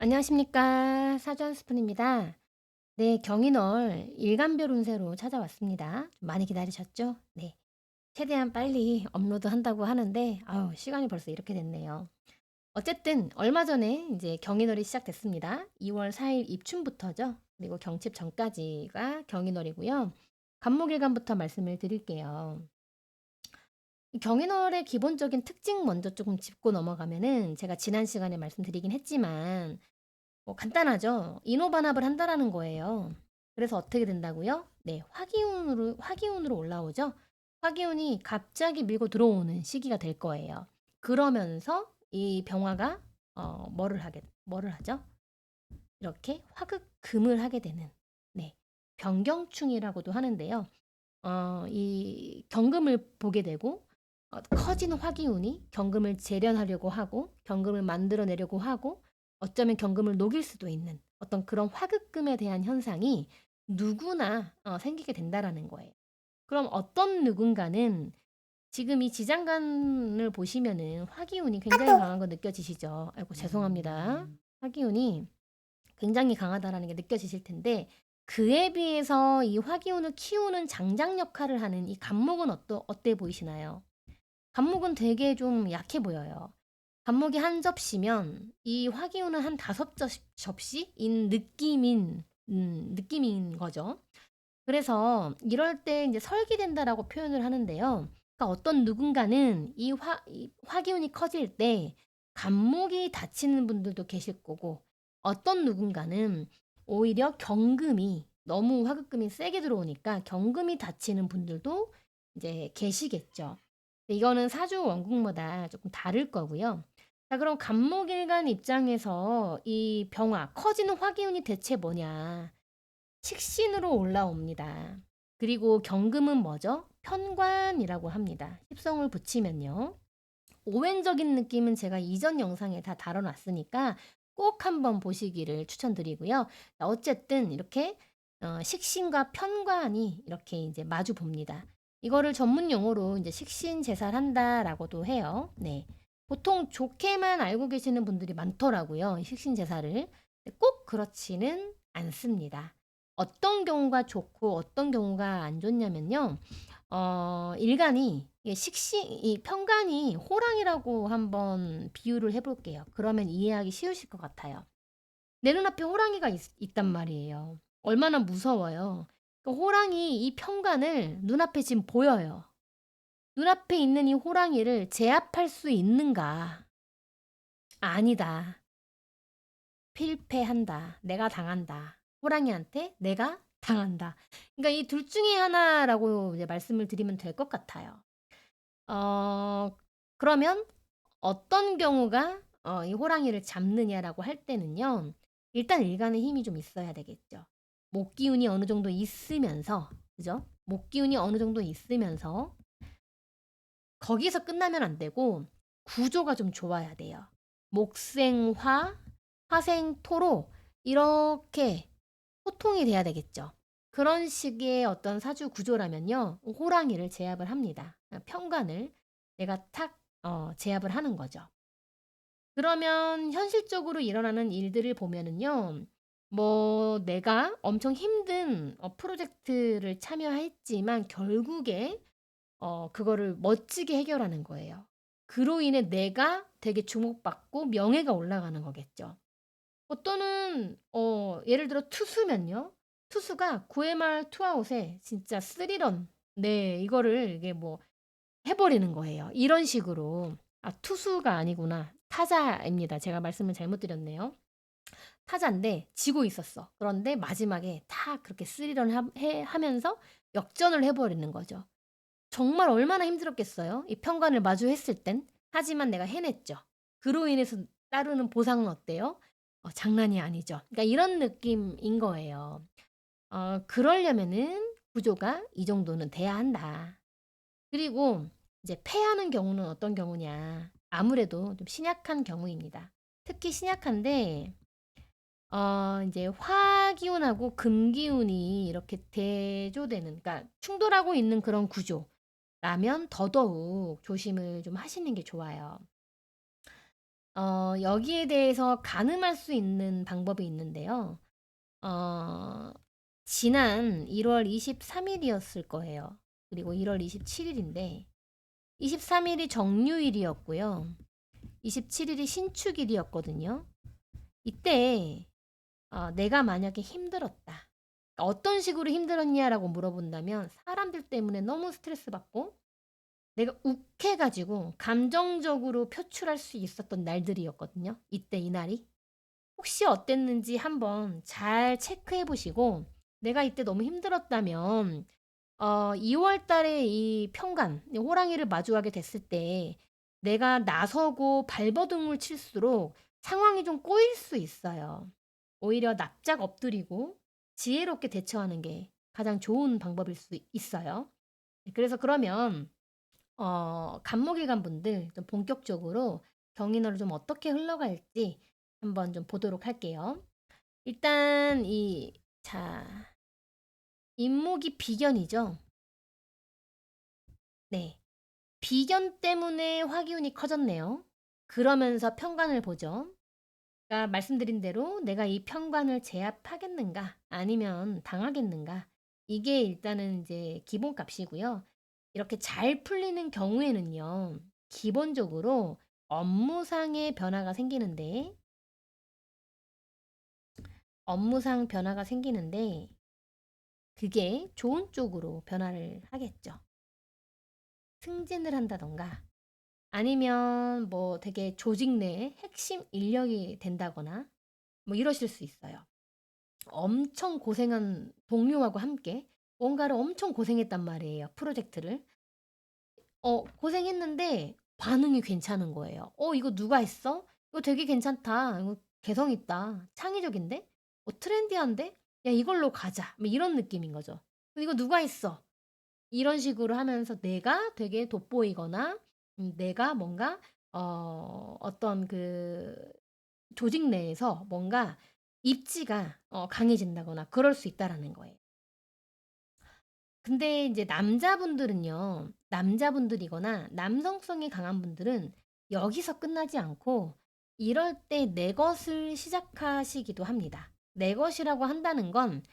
안녕하십니까. 사전스푼입니다. 네, 경인월 일간별 운세로 찾아왔습니다. 좀 많이 기다리셨죠? 네. 최대한 빨리 업로드한다고 하는데 시간이 벌써 이렇게 됐네요. 어쨌든 얼마 전에 이제 경인월이 시작됐습니다. 2월 4일 입춘부터죠. 그리고 경칩 전까지가 경인월이고요. 간목일간부터 말씀을 드릴게요. 이 경인월의 기본적인 특징 먼저 조금 짚고 넘어가면은 제가 지난 시간에 말씀드리긴 했지만 간단하죠. 인호반합을 한다라는 거예요. 그래서 어떻게 된다고요? 네, 화기운으로 올라오죠. 화기운이 갑자기 밀고 들어오는 시기가 될 거예요. 그러면서 이 병화가 뭐를 하죠? 이렇게 화극금을 하게 되는, 네, 병경충이라고도 하는데요. 이 경금을 보게 되고 커진 화기운이 경금을 재련하려고 하고 경금을 만들어내려고 하고 어쩌면 경금을 녹일 수도 있는 어떤 그런 화극금에 대한 현상이 누구나 생기게 된다라는 거예요. 그럼 어떤 누군가는 지금 이 지장간을 보시면은 화기운이 굉장히 강한 거 느껴지시죠? 아이고 죄송합니다. 화기운이 굉장히 강하다라는 게 느껴지실 텐데 그에 비해서 이 화기운을 키우는 장장 역할을 하는 이 간목은 어때 보이시나요? 간목은 되게 좀 약해 보여요. 간목이 한 접시면 이 화기운은 한 다섯 접시인 느낌인 거죠. 그래서 이럴 때 이제 설기된다라고 표현을 하는데요. 그러니까 어떤 누군가는 이 화기운이 커질 때 간목이 다치는 분들도 계실 거고 어떤 누군가는 오히려 경금이 너무 화극금이 세게 들어오니까 경금이 다치는 분들도 이제 계시겠죠. 이거는 사주 원국마다 조금 다를 거고요. 자, 그럼 간목일간 입장에서 이 병화, 커지는 화기운이 대체 뭐냐? 식신으로 올라옵니다. 그리고 경금은 뭐죠? 편관이라고 합니다. 십성을 붙이면요. 오행적인 느낌은 제가 이전 영상에 다 다뤄놨으니까 꼭 한번 보시기를 추천드리고요. 어쨌든 이렇게 식신과 편관이 이렇게 이제 마주 봅니다. 이거를 전문 용어로 이제 식신 제사한다라고도 해요. 네. 보통 좋게만 알고 계시는 분들이 많더라고요. 이 식신 제사를. 꼭 그렇지는 않습니다. 어떤 경우가 좋고 어떤 경우가 안 좋냐면요. 일간이 이 편간이 호랑이라고 한번 비유를 해볼게요. 그러면 이해하기 쉬우실 것 같아요. 내 눈앞에 호랑이가 있단 말이에요. 얼마나 무서워요. 그 호랑이 이 편간을 눈앞에 지금 보여요. 눈앞에 있는 이 호랑이를 제압할 수 있는가? 아니다. 필패한다. 내가 당한다. 호랑이한테 내가 당한다. 그러니까 이 둘 중에 하나라고 이제 말씀을 드리면 될 것 같아요. 그러면 어떤 경우가 이 호랑이를 잡느냐라고 할 때는요. 일단 일간의 힘이 좀 있어야 되겠죠. 목 기운이 어느 정도 있으면서, 그죠? 목 기운이 어느 정도 있으면서 거기서 끝나면 안 되고 구조가 좀 좋아야 돼요. 목생화, 화생토로 이렇게 소통이 돼야 되겠죠. 그런 식의 어떤 사주 구조라면요. 호랑이를 제압을 합니다. 편관을 내가 탁 제압을 하는 거죠. 그러면 현실적으로 일어나는 일들을 보면은요. 뭐 내가 엄청 힘든 프로젝트를 참여했지만 결국에 그거를 멋지게 해결하는 거예요. 그로 인해 내가 되게 주목받고 명예가 올라가는 거겠죠. 또는 예를 들어 투수면요. 투수가 9회 말 투아웃에 진짜 스리런 네 이거를 이게 뭐 해 버리는 거예요. 이런 식으로. 아 투수가 아니구나. 타자입니다. 제가 말씀을 잘못 드렸네요. 타자인데 지고 있었어. 그런데 마지막에 다 그렇게 스리런 하면서 역전을 해 버리는 거죠. 정말 얼마나 힘들었겠어요. 이 편관을 마주했을 땐. 하지만 내가 해냈죠. 그로 인해서 따르는 보상은 어때요? 장난이 아니죠. 그러니까 이런 느낌인 거예요. 그러려면은 구조가 이 정도는 돼야 한다. 그리고 이제 패하는 경우는 어떤 경우냐. 아무래도 좀 신약한 경우입니다. 특히 신약한데 이제 화기운하고 금기운이 이렇게 대조되는, 그러니까 충돌하고 있는 그런 구조라면 더더욱 조심을 좀 하시는 게 좋아요. 여기에 대해서 가늠할 수 있는 방법이 있는데요. 어 지난 1월 23 일이었을 거예요. 그리고 1월 27 일인데 23 일이 정유일이었고요. 27 일이 신축일이었거든요. 이때 내가 만약에 힘들었다. 어떤 식으로 힘들었냐라고 물어본다면 사람들 때문에 너무 스트레스 받고 내가 욱해가지고 감정적으로 표출할 수 있었던 날들이었거든요. 이때 이 날이. 혹시 어땠는지 한번 잘 체크해 보시고 내가 이때 너무 힘들었다면 2월 달에 이 평간, 호랑이를 마주하게 됐을 때 내가 나서고 발버둥을 칠수록 상황이 좀 꼬일 수 있어요. 오히려 납작 엎드리고 지혜롭게 대처하는 게 가장 좋은 방법일 수 있어요. 그래서 그러면 간목일간 분들 좀 본격적으로 경인월을 좀 어떻게 흘러갈지 한번 좀 보도록 할게요. 일단 자, 인목이 비견이죠. 네. 비견 때문에 화기운이 커졌네요. 그러면서 편관을 보죠. 그러니까 말씀드린 대로 내가 이 편관을 제압하겠는가 아니면 당하겠는가 이게 일단은 이제 기본값이고요. 이렇게 잘 풀리는 경우에는요. 기본적으로 업무상의 변화가 생기는데 업무상 변화가 생기는데 그게 좋은 쪽으로 변화를 하겠죠. 승진을 한다던가 아니면 뭐 되게 조직 내에 핵심 인력이 된다거나 뭐 이러실 수 있어요. 엄청 고생한 동료하고 함께 뭔가를 엄청 고생했단 말이에요. 프로젝트를. 고생했는데 반응이 괜찮은 거예요. 이거 누가 했어? 이거 되게 괜찮다. 이거 개성 있다. 창의적인데? 트렌디한데? 야, 이걸로 가자. 뭐 이런 느낌인 거죠. 이거 누가 했어? 이런 식으로 하면서 내가 되게 돋보이거나 내가 뭔가 어떤 그 조직 내에서 뭔가 입지가 강해진다거나 그럴 수 있다라는 거예요. 근데 이제 남자분들은요. 남자분들이거나 남성성이 강한 분들은 여기서 끝나지 않고 이럴 때 내 것을 시작하시기도 합니다. 내 것이라고 한다는 건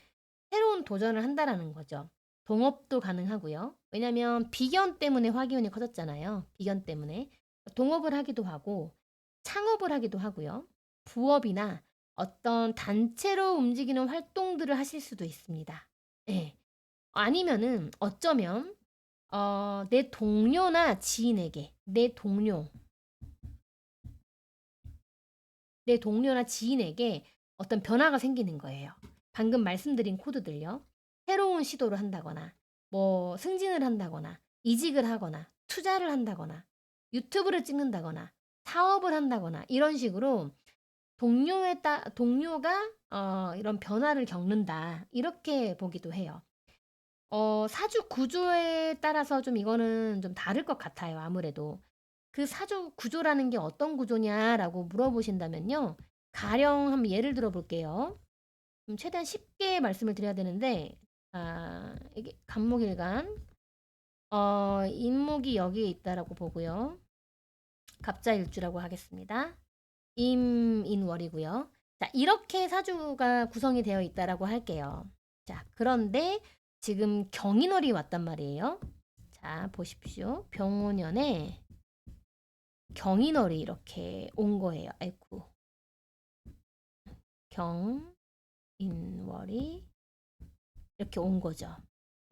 새로운 도전을 한다라는 거죠. 동업도 가능하고요. 왜냐면 비견 때문에 화기운이 커졌잖아요. 비견 때문에. 동업을 하기도 하고 창업을 하기도 하고요. 부업이나 어떤 단체로 움직이는 활동들을 하실 수도 있습니다. 예. 아니면은 어쩌면 내 동료나 지인에게 내 동료나 지인에게 어떤 변화가 생기는 거예요. 방금 말씀드린 코드들요. 새로운 시도를 한다거나 뭐 승진을 한다거나 이직을 하거나 투자를 한다거나 유튜브를 찍는다거나 사업을 한다거나 이런 식으로 동료가 이런 변화를 겪는다. 이렇게 보기도 해요. 사주 구조에 따라서 좀 이거는 좀 다를 것 같아요. 아무래도. 그 사주 구조라는 게 어떤 구조냐라고 물어보신다면요. 가령 한번 예를 들어 볼게요. 최대한 쉽게 말씀을 드려야 되는데 이게 간목일간 인목이 여기에 있다라고 보고요. 갑자일주라고 하겠습니다. 임인월이고요. 자, 이렇게 사주가 구성이 되어 있다라고 할게요. 자, 그런데 지금 경인월이 왔단 말이에요. 자, 보십시오. 병오년에 경인월이 이렇게 온 거예요. 아이고. 경인월이 이렇게 온 거죠.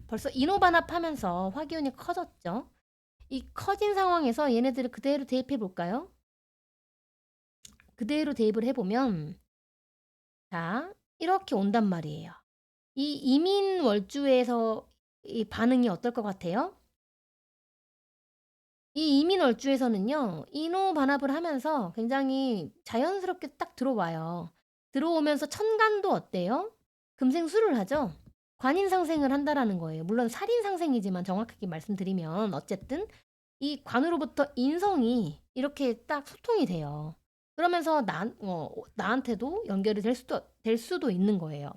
벌써 인호반합하면서 화기운이 커졌죠. 이 커진 상황에서 얘네들을 그대로 대입해 볼까요? 그대로 대입을 해보면 자, 이렇게 온단 말이에요. 이 이민월주에서 이 반응이 어떨 것 같아요? 이 이민월주에서는요. 인호반합을 하면서 굉장히 자연스럽게 딱 들어와요. 들어오면서 천간도 어때요? 금생수를 하죠. 관인상생을 한다라는 거예요. 물론 살인상생이지만 정확하게 말씀드리면 어쨌든 이 관으로부터 인성이 이렇게 딱 소통이 돼요. 그러면서 나한테도 연결이 될 수도 있는 거예요.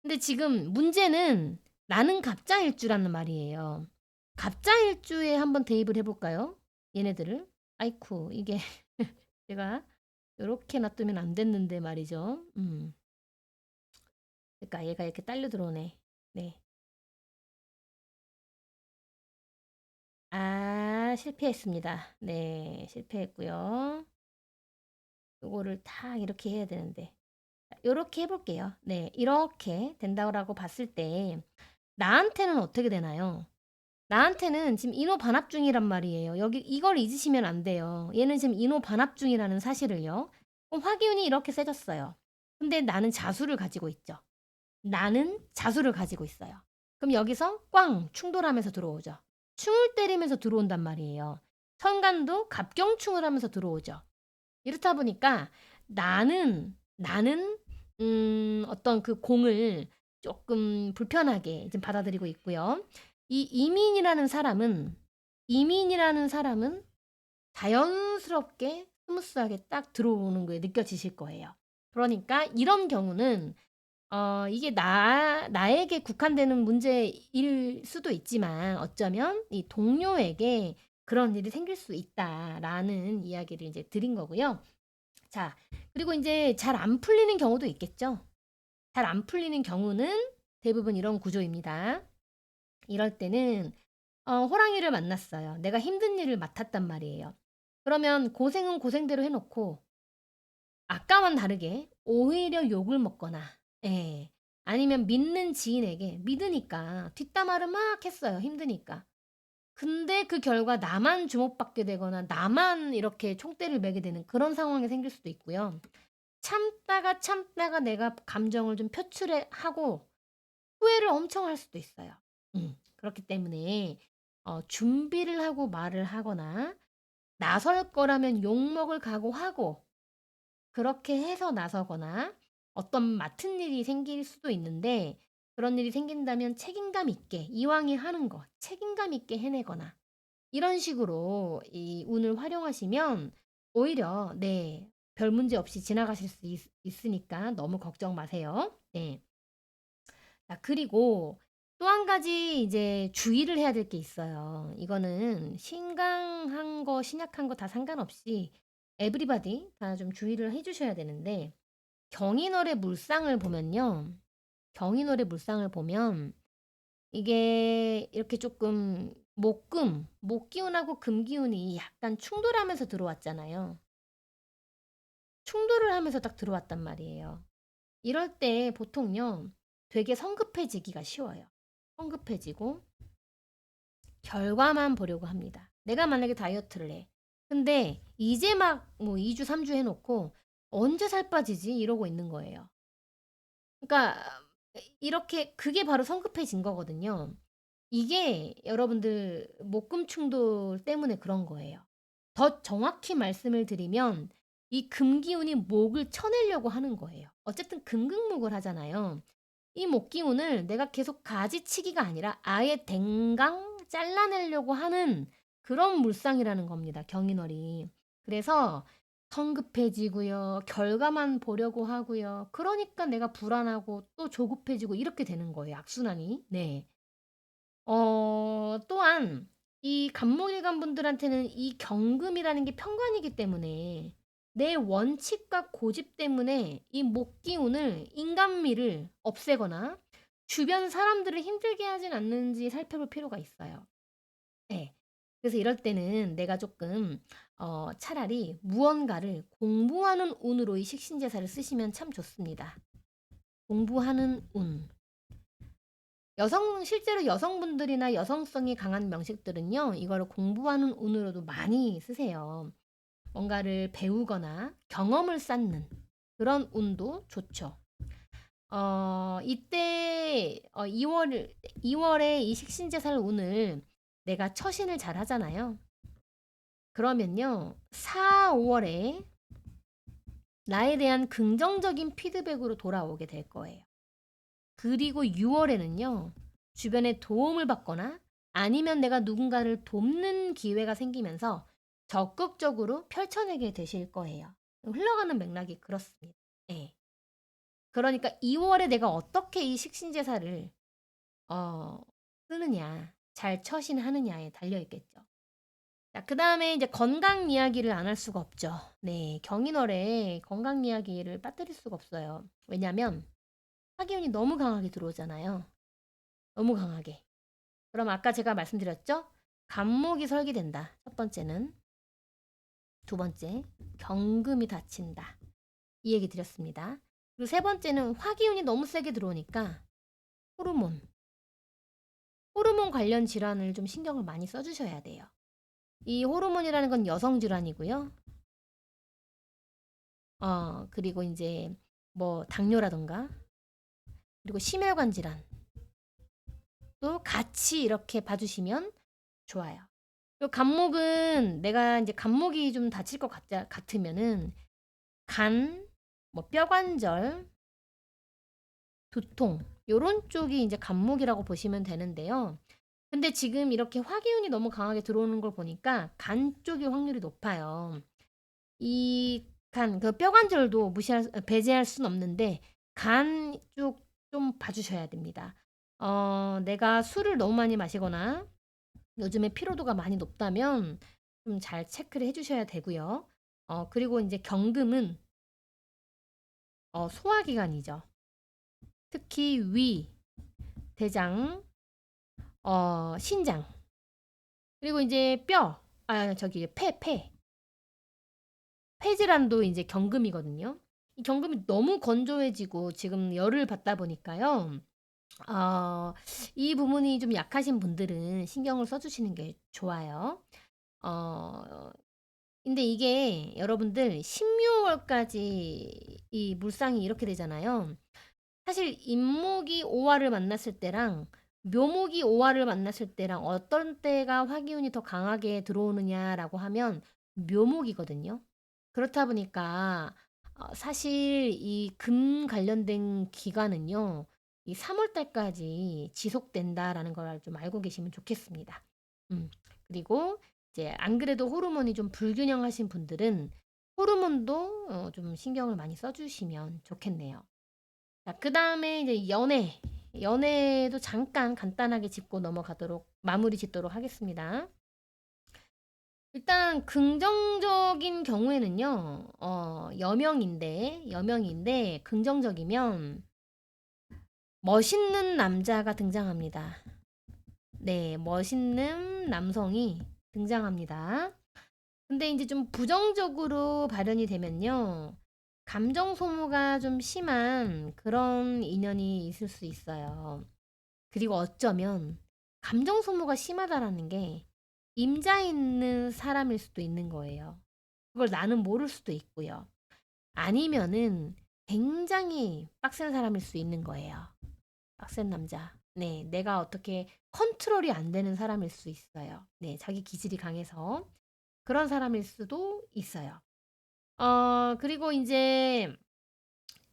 근데 지금 문제는 나는 갑자일주라는 말이에요. 갑자일주에 한번 대입을 해볼까요? 얘네들을. 아이쿠, 이게 제가 요렇게 놔두면 안 됐는데 말이죠. 그러니까 얘가 이렇게 딸려 들어오네. 네. 아, 실패했습니다. 네, 실패했고요. 요거를 딱 이렇게 해야 되는데. 요렇게 해 볼게요. 네. 이렇게 된다고 봤을 때 나한테는 어떻게 되나요? 나한테는 지금 인호 반합 중이란 말이에요. 여기 이걸 잊으시면 안 돼요. 얘는 지금 인호 반합 중이라는 사실을요. 그럼 화기운이 이렇게 세졌어요. 근데 나는 자수를 가지고 있죠. 나는 자수를 가지고 있어요. 그럼 여기서 꽝 충돌하면서 들어오죠. 충을 때리면서 들어온단 말이에요. 천간도 갑경충을 하면서 들어오죠. 이렇다 보니까 나는 어떤 그 공을 조금 불편하게 좀 받아들이고 있고요. 이 이민이라는 사람은 자연스럽게 스무스하게 딱 들어오는 게 느껴지실 거예요. 그러니까 이런 경우는 이게 나에게 국한되는 문제일 수도 있지만 어쩌면 이 동료에게 그런 일이 생길 수 있다라는 이야기를 이제 드린 거고요. 자, 그리고 이제 잘 안 풀리는 경우도 있겠죠. 잘 안 풀리는 경우는 대부분 이런 구조입니다. 이럴 때는 호랑이를 만났어요. 내가 힘든 일을 맡았단 말이에요. 그러면 고생은 고생대로 해놓고 아까와는 다르게 오히려 욕을 먹거나, 예, 아니면 믿는 지인에게 믿으니까 뒷담화를 막 했어요. 힘드니까. 근데 그 결과 나만 주목받게 되거나 나만 이렇게 총대를 매게 되는 그런 상황이 생길 수도 있고요. 참다가 내가 감정을 좀 표출해 하고 후회를 엄청 할 수도 있어요. 그렇기 때문에 준비를 하고 말을 하거나 나설 거라면 욕먹을 각오하고 그렇게 해서 나서거나 어떤 맡은 일이 생길 수도 있는데 그런 일이 생긴다면 책임감 있게 이왕에 하는 거 책임감 있게 해내거나 이런 식으로 이 운을 활용하시면 오히려 네, 별 문제 없이 지나가실 수 있으니까 너무 걱정 마세요. 네. 자, 그리고 또 한 가지 이제 주의를 해야 될 게 있어요. 이거는 신강한 거, 신약한 거 다 상관없이 에브리바디 다 좀 주의를 해 주셔야 되는데 경인월의 물상을 보면요. 경인월의 물상을 보면 이게 이렇게 조금 목기운하고 금기운이 약간 충돌하면서 들어왔잖아요. 충돌을 하면서 딱 들어왔단 말이에요. 이럴 때 보통요. 되게 성급해지기가 쉬워요. 성급해지고 결과만 보려고 합니다. 내가 만약에 다이어트를 해. 근데 이제 막 뭐 2주, 3주 해놓고 언제 살 빠지지? 이러고 있는 거예요. 그러니까 이렇게 그게 바로 성급해진 거거든요. 이게 여러분들 목금 충돌 때문에 그런 거예요. 더 정확히 말씀을 드리면 이 금기운이 목을 쳐내려고 하는 거예요. 어쨌든 금극목을 하잖아요. 이 목기운을 내가 계속 가지치기가 아니라 아예 댕강 잘라내려고 하는 그런 물상이라는 겁니다. 경인월이. 그래서 성급해지고요. 결과만 보려고 하고요. 그러니까 내가 불안하고 또 조급해지고 이렇게 되는 거예요. 악순환이. 네. 또한 이 간목일간 분들한테는 이 경금이라는 게 편관이기 때문에 내 원칙과 고집 때문에 이 목기운을 인간미를 없애거나 주변 사람들을 힘들게 하진 않는지 살펴볼 필요가 있어요. 네. 그래서 이럴 때는 내가 조금 차라리 무언가를 공부하는 운으로 이 식신제사를 쓰시면 참 좋습니다. 공부하는 운. 실제로 여성분들이나 여성성이 강한 명식들은요, 이거를 공부하는 운으로도 많이 쓰세요. 뭔가를 배우거나 경험을 쌓는 그런 운도 좋죠. 이때 2월에 이 식신제살 운을 내가 처신을 잘 하잖아요. 그러면요, 4, 5월에 나에 대한 긍정적인 피드백으로 돌아오게 될 거예요. 그리고 6월에는요. 주변에 도움을 받거나 아니면 내가 누군가를 돕는 기회가 생기면서 적극적으로 펼쳐내게 되실 거예요. 흘러가는 맥락이 그렇습니다. 네. 그러니까 2월에 내가 어떻게 이 식신제사를 어, 쓰느냐, 잘 처신하느냐에 달려 있겠죠. 자, 그다음에 이제 건강 이야기를 안 할 수가 없죠. 네, 경인월에 건강 이야기를 빠뜨릴 수가 없어요. 왜냐면 화기운이 너무 강하게 들어오잖아요. 너무 강하게. 그럼 아까 제가 말씀드렸죠? 간목이 설계된다. 첫 번째는. 두 번째, 경금이 닫힌다. 이 얘기 드렸습니다. 그리고 세 번째는 화기운이 너무 세게 들어오니까 호르몬. 호르몬 관련 질환을 좀 신경을 많이 써주셔야 돼요. 이 호르몬이라는 건 여성 질환이고요. 그리고 이제 뭐 당뇨라던가 그리고 심혈관 질환도 같이 이렇게 봐주시면 좋아요. 그리고 간목은 내가 이제 간목이 좀 다칠 것 같으면은 간, 뭐 뼈관절, 두통 요런 쪽이 이제 간목이라고 보시면 되는데요. 근데 지금 이렇게 화기운이 너무 강하게 들어오는 걸 보니까 간 쪽이 확률이 높아요. 이 간, 그 뼈관절도 배제할 순 없는데 간 쪽 좀 봐주셔야 됩니다. 내가 술을 너무 많이 마시거나 요즘에 피로도가 많이 높다면 좀 잘 체크를 해주셔야 되고요. 그리고 이제 경금은 소화기관이죠. 특히 위, 대장, 신장, 그리고 이제 폐질환도 이제 경금이거든요. 이 경금이 너무 건조해지고 지금 열을 받다 보니까요. 어, 이 부분이 좀 약하신 분들은 신경을 써주시는 게 좋아요. 어, 근데 이게 여러분들 16월까지 이 물상이 이렇게 되잖아요. 사실 임목이 오화를 만났을 때랑 묘목이 오화를 만났을 때랑 어떤 때가 화기운이 더 강하게 들어오느냐라고 하면 묘목이거든요. 그렇다 보니까 사실 이 금 관련된 기간은요. 이 3월 달까지 지속된다라는 걸 좀 알고 계시면 좋겠습니다. 그리고 이제 안 그래도 호르몬이 좀 불균형하신 분들은 호르몬도 좀 신경을 많이 써주시면 좋겠네요. 자, 그다음에 이제 연애도 잠깐 간단하게 짚고 넘어가도록 마무리 짓도록 하겠습니다. 일단 긍정적인 경우에는요. 여명인데 긍정적이면 멋있는 남자가 등장합니다. 네, 멋있는 남성이 등장합니다. 근데 이제 좀 부정적으로 발현이 되면요. 감정 소모가 좀 심한 그런 인연이 있을 수 있어요. 그리고 어쩌면 감정 소모가 심하다라는 게 임자 있는 사람일 수도 있는 거예요. 그걸 나는 모를 수도 있고요. 아니면은 굉장히 빡센 사람일 수 있는 거예요. 빡센 남자. 네, 내가 어떻게 컨트롤이 안 되는 사람일 수 있어요. 네, 자기 기질이 강해서 그런 사람일 수도 있어요. 그리고 이제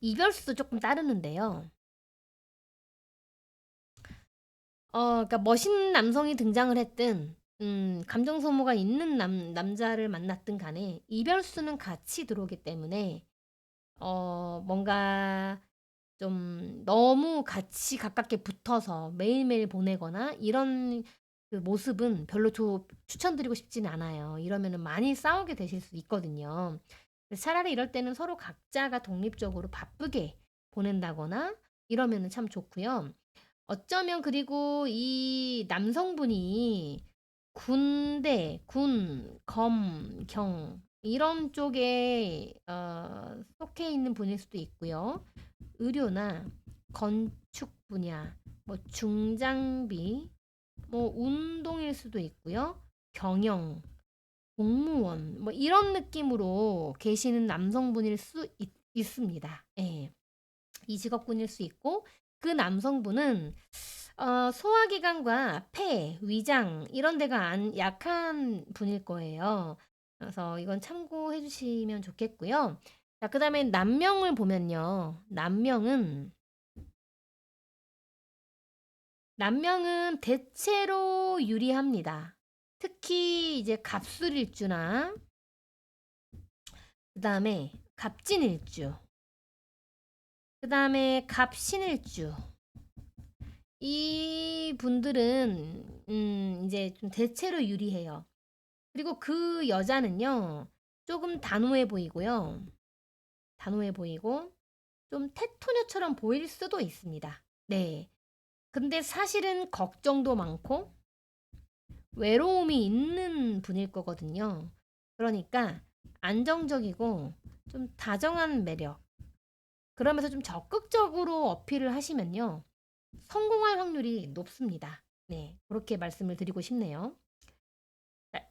이별수도 조금 따르는데요. 그러니까 멋있는 남성이 등장을 했든, 감정 소모가 있는 남자를 만났든 간에 이별수는 같이 들어오기 때문에, 뭔가 좀 너무 같이 가깝게 붙어서 매일매일 보내거나 이런 그 모습은 별로 추천드리고 싶지는 않아요. 이러면은 많이 싸우게 되실 수 있거든요. 그래서 차라리 이럴 때는 서로 각자가 독립적으로 바쁘게 보낸다거나 이러면은 참 좋고요. 어쩌면 그리고 이 남성분이 검, 경 이런 쪽에 속해 있는 분일 수도 있고요. 의료나 건축 분야, 뭐 중장비, 뭐 운동일 수도 있고요. 경영, 공무원, 뭐 이런 느낌으로 계시는 남성분일 수 있습니다. 예. 이 직업군일 수 있고 그 남성분은 소화기관과 폐, 위장 이런 데가 약한 분일 거예요. 그래서 이건 참고해 주시면 좋겠고요. 자, 그다음에 남명을 보면요. 남명은 대체로 유리합니다. 특히 이제 갑술일주나 그다음에 갑진일주, 그다음에 갑신일주 이 분들은 이제 좀 대체로 유리해요. 그리고 그 여자는요, 조금 단호해 보이고요. 단호해 보이고, 좀 테토녀처럼 보일 수도 있습니다. 네. 근데 사실은 걱정도 많고, 외로움이 있는 분일 거거든요. 그러니까 안정적이고 좀 다정한 매력. 그러면서 좀 적극적으로 어필을 하시면요. 성공할 확률이 높습니다. 네. 그렇게 말씀을 드리고 싶네요. 네.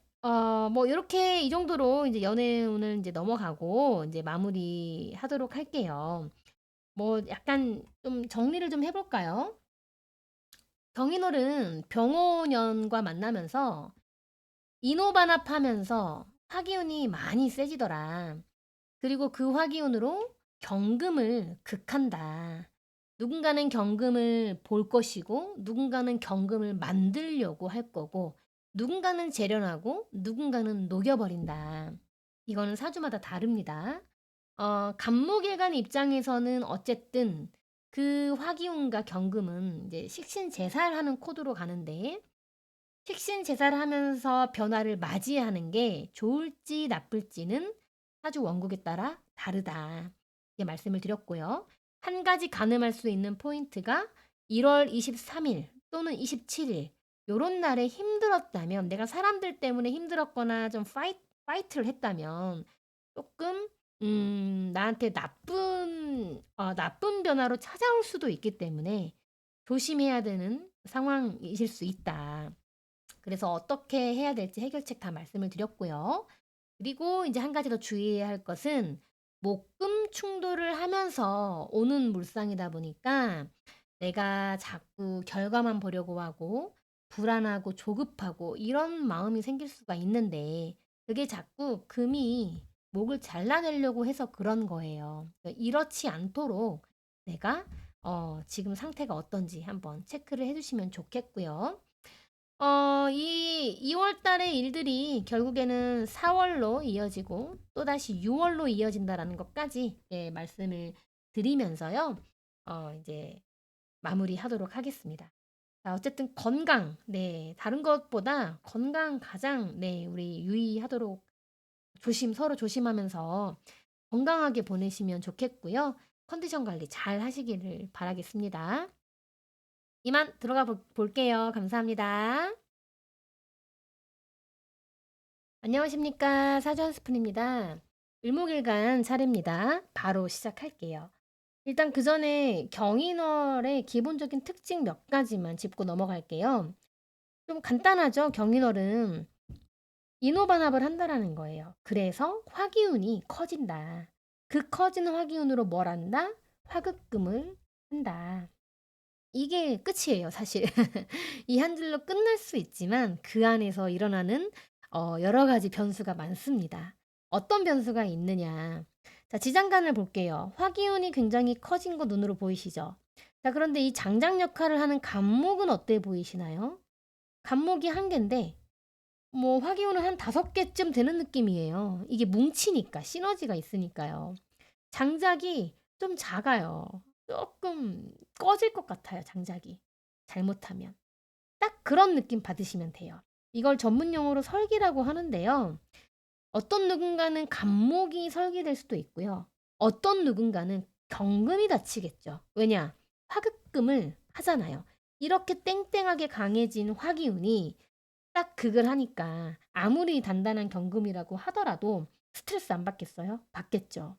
뭐 이렇게 이 정도로 이제 연애운을 이제 넘어가고 이제 마무리하도록 할게요. 뭐 약간 좀 정리를 좀 해볼까요? 경인월은 병오년과 만나면서 인호반합하면서 화기운이 많이 세지더라. 그리고 그 화기운으로 경금을 극한다. 누군가는 경금을 볼 것이고, 누군가는 경금을 만들려고 할 거고, 누군가는 재련하고, 누군가는 녹여버린다. 이거는 사주마다 다릅니다. 간목일간 입장에서는 어쨌든 그 화기운과 경금은 이제 식신제살하는 코드로 가는데, 식신제사를 하면서 변화를 맞이하는 게 좋을지 나쁠지는 사주 원국에 따라 다르다. 이렇게 말씀을 드렸고요. 한 가지 가늠할 수 있는 포인트가 1월 23일 또는 27일 요런 날에 힘들었다면, 내가 사람들 때문에 힘들었거나 좀 파이트를 했다면 조금 나한테 나쁜 변화로 찾아올 수도 있기 때문에 조심해야 되는 상황이실 수 있다. 그래서 어떻게 해야 될지 해결책 다 말씀을 드렸고요. 그리고 이제 한 가지 더 주의해야 할 것은 목금 충돌을 하면서 오는 물상이다 보니까 내가 자꾸 결과만 보려고 하고 불안하고 조급하고 이런 마음이 생길 수가 있는데, 그게 자꾸 금이 목을 잘라내려고 해서 그런 거예요. 그러니까 이렇지 않도록 내가 지금 상태가 어떤지 한번 체크를 해주시면 좋겠고요. 이 2월 달의 일들이 결국에는 4월로 이어지고 또다시 6월로 이어진다라는 것까지 예, 말씀을 드리면서요. 이제 마무리하도록 하겠습니다. 자, 어쨌든 건강, 네, 다른 것보다 건강 가장 네, 우리 유의하도록 서로 조심하면서 건강하게 보내시면 좋겠고요. 컨디션 관리 잘 하시기를 바라겠습니다. 이만 들어가 볼게요. 감사합니다. 안녕하십니까. 사주 한 스푼입니다. 을목일간 차례입니다. 바로 시작할게요. 일단 그 전에 경인월의 기본적인 특징 몇 가지만 짚고 넘어갈게요. 좀 간단하죠. 경인월은 인호반합을 한다라는 거예요. 그래서 화기운이 커진다. 그 커지는 화기운으로 뭘 한다? 화급금을 한다. 이게 끝이에요, 사실. 이 한 줄로 끝날 수 있지만 그 안에서 일어나는 여러 가지 변수가 많습니다. 어떤 변수가 있느냐. 자, 지장간을 볼게요. 화기운이 굉장히 커진 거 눈으로 보이시죠? 자, 그런데 이 장장 역할을 하는 간목은 어때 보이시나요? 간목이 한 개인데 뭐 화기운은 한 5개쯤 되는 느낌이에요. 이게 뭉치니까 시너지가 있으니까요. 장작이 좀 작아요. 조금 꺼질 것 같아요, 장작이. 잘못하면. 딱 그런 느낌 받으시면 돼요. 이걸 전문 용어로 설기라고 하는데요. 어떤 누군가는 간목이 설기될 수도 있고요. 어떤 누군가는 경금이 다치겠죠. 왜냐? 화급금을 하잖아요. 이렇게 땡땡하게 강해진 화기운이 딱 극을 하니까 아무리 단단한 경금이라고 하더라도 스트레스 안 받겠어요? 받겠죠.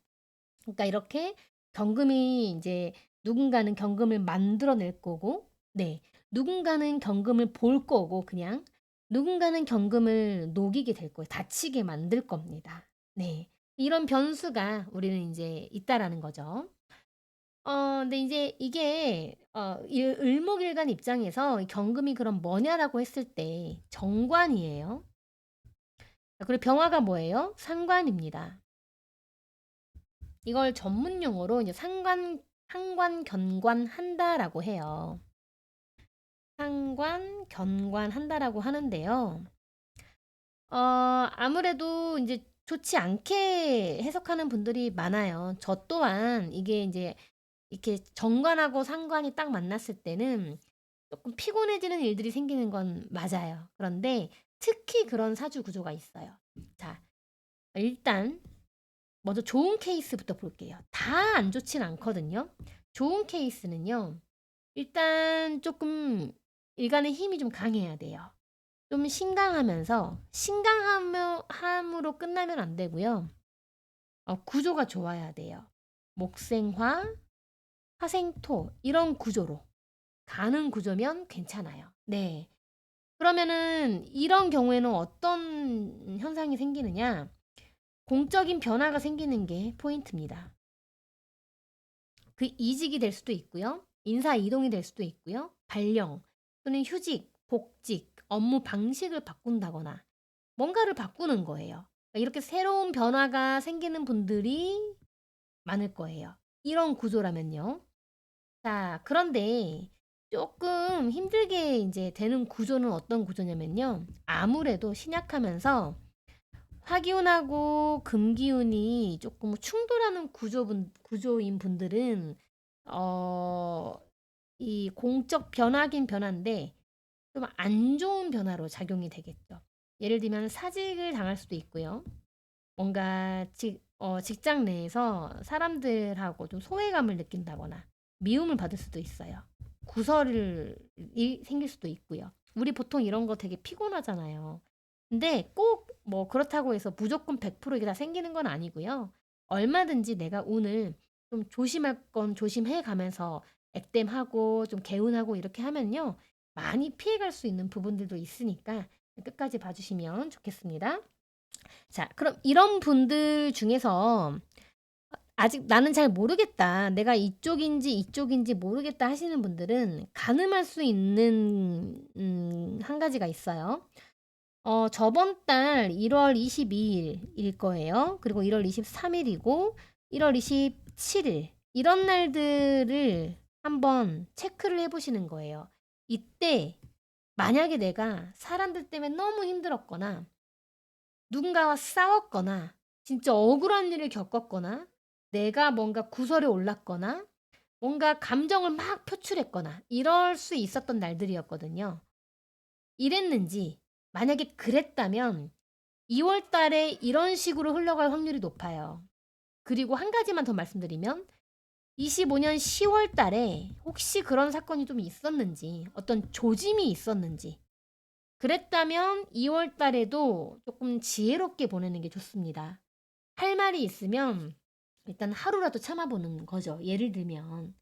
그러니까 이렇게 경금이 이제 누군가는 경금을 만들어낼 거고, 네. 누군가는 경금을 볼 거고, 그냥. 누군가는 경금을 녹이게 될 거예요. 다치게 만들 겁니다. 네. 이런 변수가 우리는 이제 있다라는 거죠. 근데 이제 이게, 을목일간 입장에서 경금이 그럼 뭐냐라고 했을 때 정관이에요. 그리고 병화가 뭐예요? 상관입니다. 이걸 전문 용어로 이제 상관, 견관 한다라고 해요. 상관, 견관 한다라고 하는데요. 아무래도 이제 좋지 않게 해석하는 분들이 많아요. 저 또한 이게 이제 이렇게 정관하고 상관이 딱 만났을 때는 조금 피곤해지는 일들이 생기는 건 맞아요. 그런데 특히 그런 사주 구조가 있어요. 자, 일단 먼저 좋은 케이스부터 볼게요. 다 안 좋진 않거든요. 좋은 케이스는요. 일단 조금 일간의 힘이 좀 강해야 돼요. 좀 신강하면서 신강함으로 끝나면 안 되고요. 구조가 좋아야 돼요. 목생화, 화생토 이런 구조로 가는 구조면 괜찮아요. 네. 그러면은 이런 경우에는 어떤 현상이 생기느냐? 공적인 변화가 생기는 게 포인트입니다. 그 이직이 될 수도 있고요. 인사 이동이 될 수도 있고요. 발령 또는 휴직, 복직, 업무 방식을 바꾼다거나 뭔가를 바꾸는 거예요. 그러니까 이렇게 새로운 변화가 생기는 분들이 많을 거예요. 이런 구조라면요. 자, 그런데 조금 힘들게 이제 되는 구조는 어떤 구조냐면요. 아무래도 신약하면서 화기운하고 금기운이 조금 충돌하는 구조인 분들은 어, 이 공적 변화긴 변화인데 좀 안 좋은 변화로 작용이 되겠죠. 예를 들면 사직을 당할 수도 있고요. 뭔가 직장 내에서 사람들하고 좀 소외감을 느낀다거나 미움을 받을 수도 있어요. 구설이 생길 수도 있고요. 우리 보통 이런 거 되게 피곤하잖아요. 근데 꼭 뭐 그렇다고 해서 무조건 100% 이게 다 생기는 건 아니고요. 얼마든지 내가 오늘 좀 조심할 건 조심해 가면서 액땜하고 좀 개운하고 이렇게 하면요. 많이 피해갈 수 있는 부분들도 있으니까 끝까지 봐주시면 좋겠습니다. 자, 그럼 이런 분들 중에서 아직 나는 잘 모르겠다. 내가 이쪽인지 이쪽인지 모르겠다 하시는 분들은 가늠할 수 있는 한 가지가 있어요. 저번 달 1월 22일일 거예요. 그리고 1월 23일이고 1월 27일 이런 날들을 한번 체크를 해보시는 거예요. 이때 만약에 내가 사람들 때문에 너무 힘들었거나 누군가와 싸웠거나 진짜 억울한 일을 겪었거나 내가 뭔가 구설에 올랐거나 뭔가 감정을 막 표출했거나 이럴 수 있었던 날들이었거든요. 이랬는지 만약에 그랬다면 2월 달에 이런 식으로 흘러갈 확률이 높아요. 그리고 한 가지만 더 말씀드리면 25년 10월 달에 혹시 그런 사건이 좀 있었는지 어떤 조짐이 있었는지 그랬다면 2월 달에도 조금 지혜롭게 보내는 게 좋습니다. 할 말이 있으면 일단 하루라도 참아보는 거죠. 예를 들면.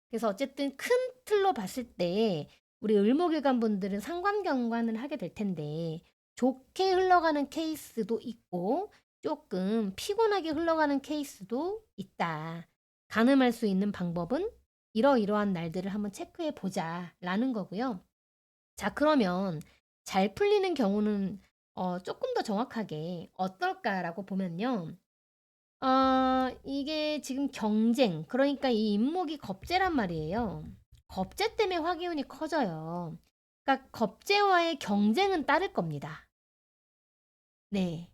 그래서 어쨌든 큰 틀로 봤을 때 우리 을목일간 분들은 상관경관을 하게 될 텐데 좋게 흘러가는 케이스도 있고 조금 피곤하게 흘러가는 케이스도 있다. 가늠할 수 있는 방법은 이러이러한 날들을 한번 체크해 보자라는 거고요. 자, 그러면 잘 풀리는 경우는 조금 더 정확하게 어떨까라고 보면요. 이게 지금 경쟁, 그러니까 이 임목이 겁재란 말이에요. 겁재 때문에 화기운이 커져요. 그러니까 겁재와의 경쟁은 따를 겁니다. 네.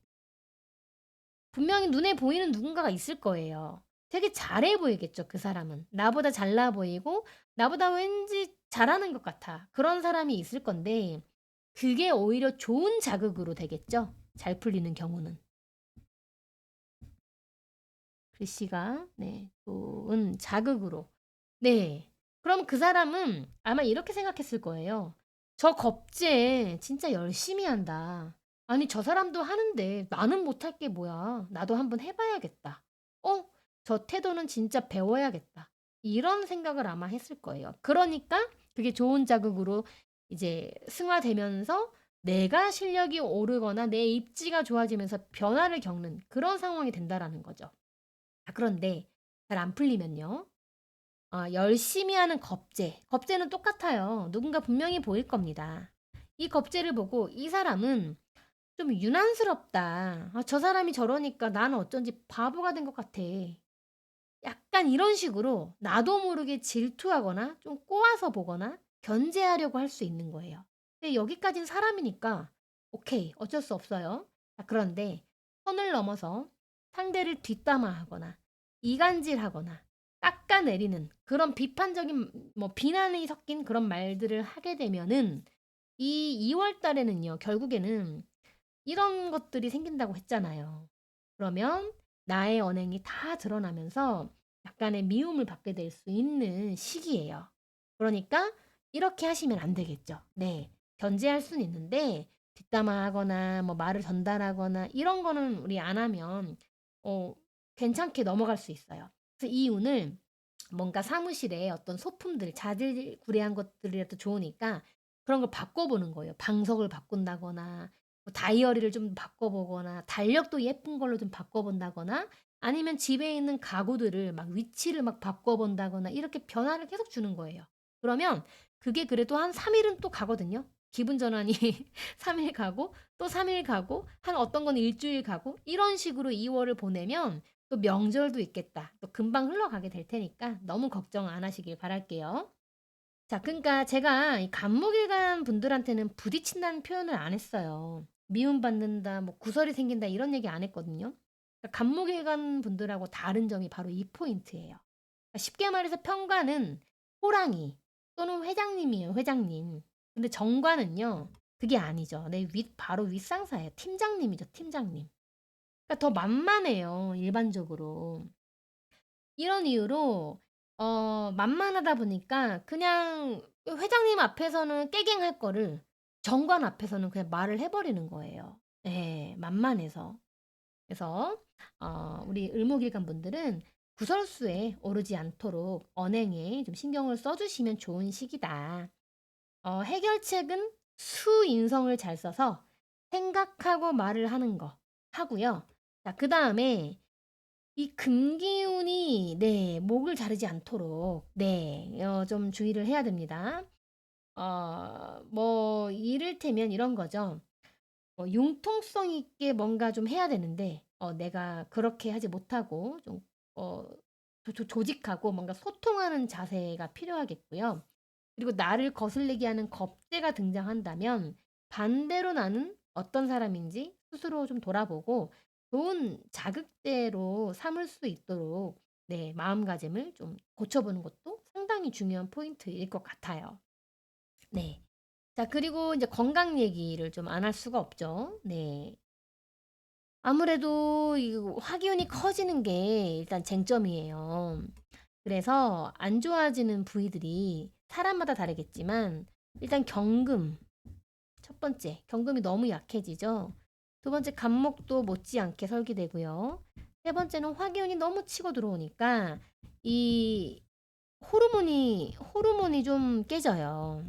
분명히 눈에 보이는 누군가가 있을 거예요. 되게 잘해 보이겠죠, 그 사람은. 나보다 잘나 보이고, 나보다 왠지 잘하는 것 같아. 그런 사람이 있을 건데, 그게 오히려 좋은 자극으로 되겠죠? 잘 풀리는 경우는. 글씨가, 네, 좋은 자극으로. 네. 그럼 그 사람은 아마 이렇게 생각했을 거예요. 저 겁제 진짜 열심히 한다. 아니, 저 사람도 하는데 나는 못할 게 뭐야. 나도 한번 해봐야겠다. 어? 저 태도는 진짜 배워야겠다. 이런 생각을 아마 했을 거예요. 그러니까 그게 좋은 자극으로 이제 승화되면서 내가 실력이 오르거나 내 입지가 좋아지면서 변화를 겪는 그런 상황이 된다라는 거죠. 그런데 잘 안 풀리면요. 열심히 하는 겁재. 겁재는 똑같아요. 누군가 분명히 보일 겁니다. 이 겁재를 보고 이 사람은 좀 유난스럽다. 저 사람이 저러니까 나는 어쩐지 바보가 된 것 같아. 약간 이런 식으로 나도 모르게 질투하거나 좀 꼬아서 보거나 견제하려고 할 수 있는 거예요. 근데 여기까진 사람이니까 오케이, 어쩔 수 없어요. 그런데 선을 넘어서 상대를 뒷담화하거나 이간질하거나 깎아내리는 그런 비판적인 뭐 비난이 섞인 그런 말들을 하게 되면은 이 2월 달에는요, 결국에는 이런 것들이 생긴다고 했잖아요. 그러면 나의 언행이 다 드러나면서 약간의 미움을 받게 될 수 있는 시기예요. 그러니까 이렇게 하시면 안 되겠죠. 네. 견제할 수는 있는데 뒷담화하거나 뭐 말을 전달하거나 이런 거는 우리 안 하면 어 괜찮게 넘어갈 수 있어요. 그래서 이 운을 뭔가 사무실에 어떤 소품들, 자질구레한 것들이라도 좋으니까 그런 걸 바꿔보는 거예요. 방석을 바꾼다거나 뭐 다이어리를 좀 바꿔보거나 달력도 예쁜 걸로 좀 바꿔본다거나 아니면 집에 있는 가구들을 막 위치를 막 바꿔본다거나 이렇게 변화를 계속 주는 거예요. 그러면 그게 그래도 한 3일은 또 가거든요. 기분 전환이 3일 가고 또 3일 가고 한 어떤 건 일주일 가고 이런 식으로 2월을 보내면 또 명절도 있겠다. 또 금방 흘러가게 될 테니까 너무 걱정 안 하시길 바랄게요. 자, 그러니까 제가 이 간목일간 분들한테는 부딪힌다는 표현을 안 했어요. 미움받는다, 뭐 구설이 생긴다 이런 얘기 안 했거든요. 그러니까 간목일간 분들하고 다른 점이 바로 이 포인트예요. 그러니까 쉽게 말해서 평관은 호랑이 또는 회장님이에요, 회장님. 근데 정관은요, 그게 아니죠. 내 바로 윗상사예요. 팀장님이죠, 팀장님. 그러니까 더 만만해요, 일반적으로. 이런 이유로 만만하다 보니까 그냥 회장님 앞에서는 깨갱할 거를 정관 앞에서는 그냥 말을 해 버리는 거예요. 예. 만만해서. 그래서 우리 을목일간 분들은 구설수에 오르지 않도록 언행에 좀 신경을 써 주시면 좋은 시기다. 해결책은 수인성을 잘 써서 생각하고 말을 하는 거 하고요. 자, 그다음에 이 금기운이 네 목을 자르지 않도록 네 좀 주의를 해야 됩니다. 뭐 이를테면 이런 거죠. 융통성 있게 뭔가 좀 해야 되는데 내가 그렇게 하지 못하고 좀 어 조직하고 뭔가 소통하는 자세가 필요하겠고요. 그리고 나를 거슬리게 하는 겁재가 등장한다면 반대로 나는 어떤 사람인지 스스로 좀 돌아보고 좋은 자극제로 삼을 수 있도록 네, 마음가짐을 좀 고쳐보는 것도 상당히 중요한 포인트일 것 같아요. 네. 자, 그리고 이제 건강 얘기를 좀 안 할 수가 없죠. 네. 아무래도 이 화기운이 커지는 게 일단 쟁점이에요. 그래서 안 좋아지는 부위들이 사람마다 다르겠지만 일단 경금 첫 번째 경금이 너무 약해지죠. 두 번째 간목도 못지않게 설계되고요. 세 번째는 화기운이 너무 치고 들어오니까 이 호르몬이 좀 깨져요.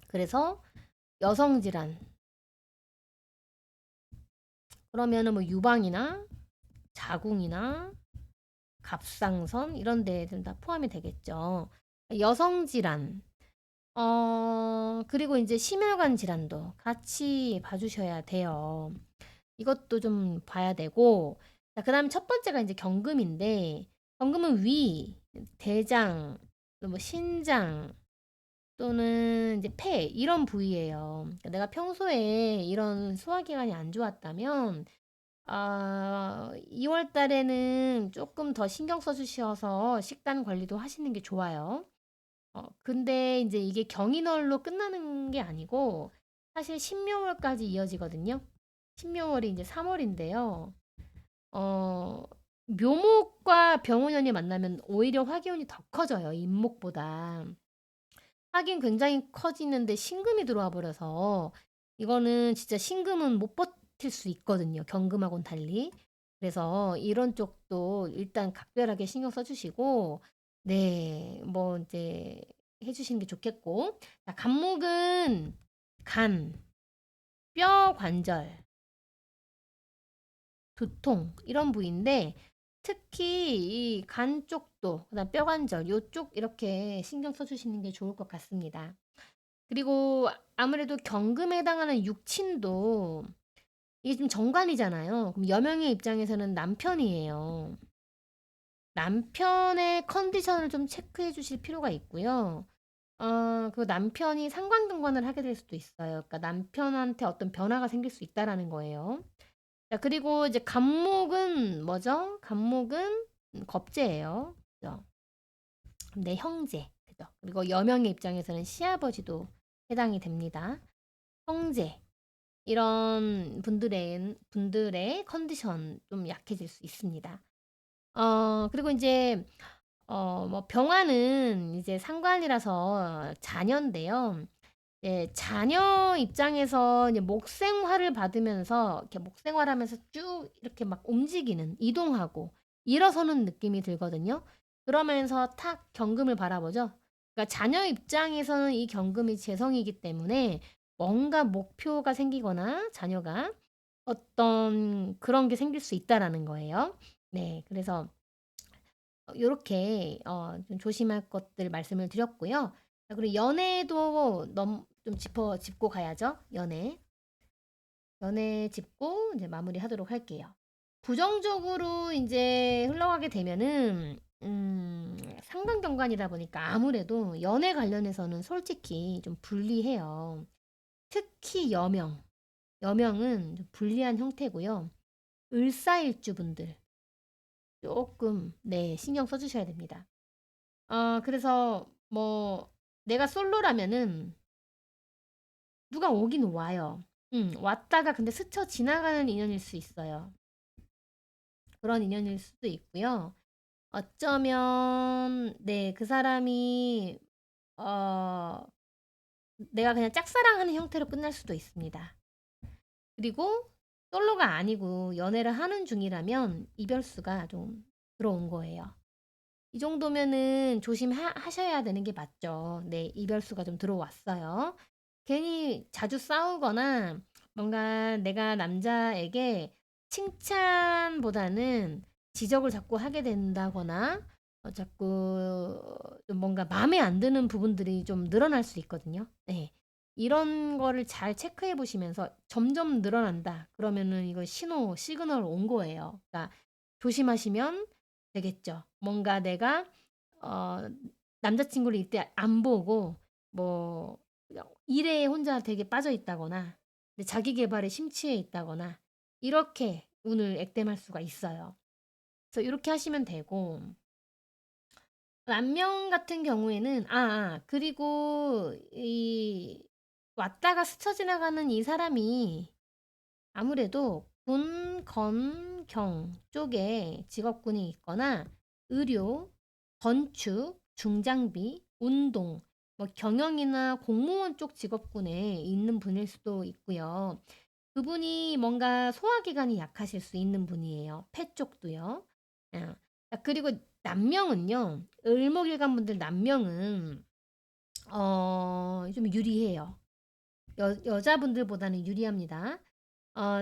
그래서 여성 질환 그러면은 뭐 유방이나 자궁이나 갑상선 이런 데들 다 포함이 되겠죠. 여성 질환 그리고 이제 심혈관 질환도 같이 봐주셔야 돼요. 이것도 좀 봐야 되고, 자, 그 다음에 첫 번째가 이제 경금인데, 경금은 위, 대장, 또뭐 신장, 또는 이제 폐, 이런 부위예요. 그러니까 내가 평소에 이런 소화기관이 안 좋았다면, 2월 달에는 조금 더 신경 써주셔서 식단 관리도 하시는 게 좋아요. 근데 이제 이게 경인월로 끝나는 게 아니고 사실 신묘월까지 이어지거든요. 신묘월이 이제 3월인데요. 어, 묘목과 병원연이 만나면 오히려 화기운이 더 커져요. 임목보다. 하긴 굉장히 커지는데 신금이 들어와 버려서 이거는 진짜 신금은 못 버틸 수 있거든요. 경금하고는 달리. 그래서 이런 쪽도 일단 각별하게 신경 써주시고, 네, 뭐 이제 해주시는 게 좋겠고. 자, 간목은 간, 뼈 관절, 두통, 이런 부위인데, 특히 이 간 쪽도, 그다음 뼈 관절, 요쪽 이렇게 신경 써주시는 게 좋을 것 같습니다. 그리고 아무래도 경금에 해당하는 육친도 이게 좀 정관이잖아요. 그럼 여명의 입장에서는 남편이에요. 남편의 컨디션을 좀 체크해 주실 필요가 있고요. 그 남편이 상관경관을 하게 될 수도 있어요. 그러니까 남편한테 어떤 변화가 생길 수 있다라는 거예요. 자, 그리고 이제 간목은 뭐죠? 간목은 겁재예요. 그죠? 내 형제. 그죠? 그리고 여명의 입장에서는 시아버지도 해당이 됩니다. 형제 이런 분들의 컨디션 좀 약해질 수 있습니다. 그리고 인제 뭐 병화는 이제 상관이라서 자녀인데요. 예, 자녀 입장에서 이제 목생화를 받으면서 이렇게 목생활하면서 쭉 이렇게 막 움직이는, 이동하고 일어서는 느낌이 들거든요. 그러면서 탁 경금을 바라보죠. 그러니까 자녀 입장에서는 이 경금이 재성이기 때문에 뭔가 목표가 생기거나 자녀가 어떤 그런 게 생길 수 있다라는 거예요. 네. 그래서 요렇게 좀 조심할 것들 말씀을 드렸고요. 자, 그리고 연애도 좀 짚고 가야죠. 연애 짚고 이제 마무리하도록 할게요. 부정적으로 인제 흘러가게 되면은 상관경관이다 보니까 아무래도 연애 관련해서는 솔직히 좀 불리해요. 특히 여명은 좀 불리한 형태고요. 을사일주분들 쪼끔 네 신경 써 주셔야 됩니다. 그래서 뭐 내가 솔로라면은 누가 오긴 와요. 왔다가 근데 스쳐 지나가는 인연일 수 있어요. 그런 인연일 수도 있고요. 어쩌면 네 그 사람이 어 내가 그냥 짝사랑하는 형태로 끝날 수도 있습니다. 그리고 솔로가 아니고 연애를 하는 중이라면 이별수가 좀 들어온 거예요. 이 정도면은 조심하셔야 되는 게 맞죠. 네, 이별수가 좀 들어왔어요. 괜히 자주 싸우거나 뭔가 내가 남자에게 칭찬보다는 지적을 자꾸 하게 된다거나 자꾸 좀 뭔가 마음에 안 드는 부분들이 좀 늘어날 수 있거든요. 네. 이런 거를 잘 체크해 보시면서 점점 늘어난다. 그러면은 이거 시그널 온 거예요. 그러니까 조심하시면 되겠죠. 뭔가 내가 어 남자친구를 이때 안 보고 뭐 그냥 일에 혼자 되게 빠져 있다거나 근데 자기 계발에 심취해 있다거나 이렇게 운을 액땜할 수가 있어요. 그래서 이렇게 하시면 되고 남명 같은 경우에는 그리고 이 왔다가 스쳐 지나가는 이 사람이 아무래도 군, 검, 경 쪽에 직업군이 있거나 의료, 건축, 중장비, 운동, 뭐 경영이나 공무원 쪽 직업군에 있는 분일 수도 있고요. 그분이 뭔가 소화기관이 약하실 수 있는 분이에요. 폐 쪽도요. 예. 그리고 남명은요. 을목일간 분들 남명은 좀 유리해요. 여자분들보다는 유리합니다.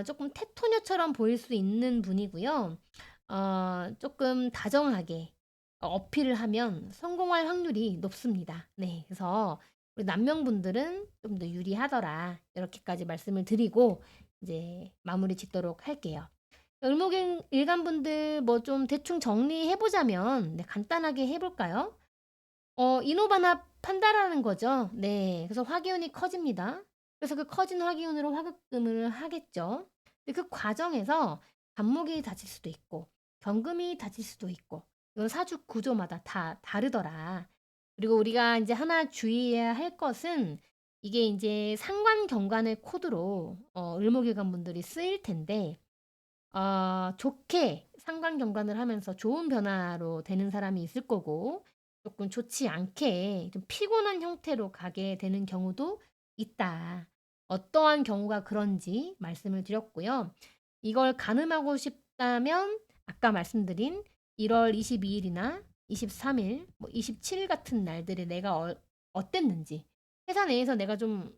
조금 테토녀처럼 보일 수 있는 분이고요. 조금 다정하게 어필을 하면 성공할 확률이 높습니다. 네. 그래서 우리 남명분들은 좀 더 유리하더라. 이렇게까지 말씀을 드리고 이제 마무리 짓도록 할게요. 을목일간분들 뭐 좀 대충 정리해 보자면 네, 간단하게 해 볼까요? 인호반합한다라는 거죠. 네. 그래서 화기운이 커집니다. 그래서 그 커진 화기운으로 화급금을 하겠죠. 근데 그 과정에서 간목이 다칠 수도 있고 경금이 다칠 수도 있고 이건 사주 구조마다 다 다르더라. 그리고 우리가 이제 하나 주의해야 할 것은 이게 이제 상관경관의 코드로 을목일간 분들이 쓰일 텐데 좋게 상관경관을 하면서 좋은 변화로 되는 사람이 있을 거고 조금 좋지 않게 좀 피곤한 형태로 가게 되는 경우도 있다. 어떠한 경우가 그런지 말씀을 드렸고요. 이걸 가늠하고 싶다면 아까 말씀드린 1월 22일이나 23일, 뭐 27일 같은 날들에 내가 어땠는지, 회사 내에서 내가 좀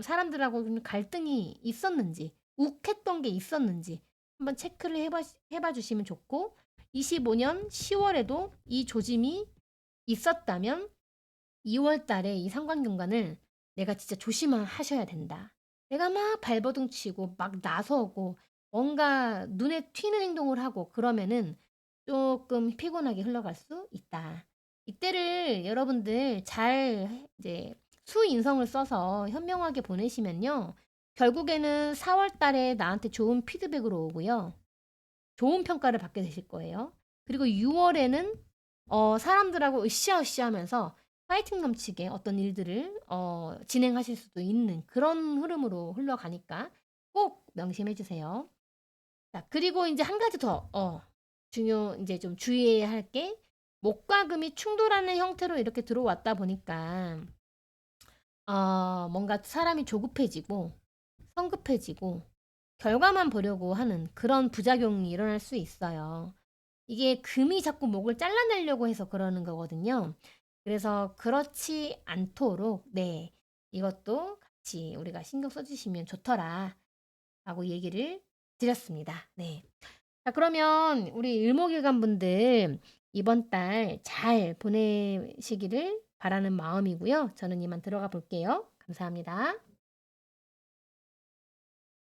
사람들하고 좀 갈등이 있었는지, 욱했던 게 있었는지 한번 체크를 해봐 주시면 좋고 25년 10월에도 이 조짐이 있었다면 2월 달에 이 상관경관을 내가 진짜 조심하셔야 된다. 내가 막 발버둥 치고 막 나서고 뭔가 눈에 튀는 행동을 하고 그러면은 조금 피곤하게 흘러갈 수 있다. 이때를 여러분들 잘 이제 수인성을 써서 현명하게 보내시면요. 결국에는 4월 달에 나한테 좋은 피드백으로 오고요. 좋은 평가를 받게 되실 거예요. 그리고 6월에는 사람들하고 으쌰으쌰하면서 파이팅 넘치게 어떤 일들을 진행하실 수도 있는 그런 흐름으로 흘러가니까 꼭 명심해 주세요. 자, 그리고 이제 한 가지 더 이제 좀 주의해야 할 게, 목과 금이 충돌하는 형태로 이렇게 들어왔다 보니까 뭔가 사람이 조급해지고 성급해지고 결과만 보려고 하는 그런 부작용이 일어날 수 있어요. 이게 금이 자꾸 목을 잘라내려고 해서 그러는 거거든요. 그래서 그렇지 않도록, 네, 이것도 같이 우리가 신경 써주시면 좋더라 라고 얘기를 드렸습니다. 네. 자, 그러면 우리 일목일관 분들 이번 달 잘 보내시기를 바라는 마음이고요. 저는 이만 들어가 볼게요. 감사합니다.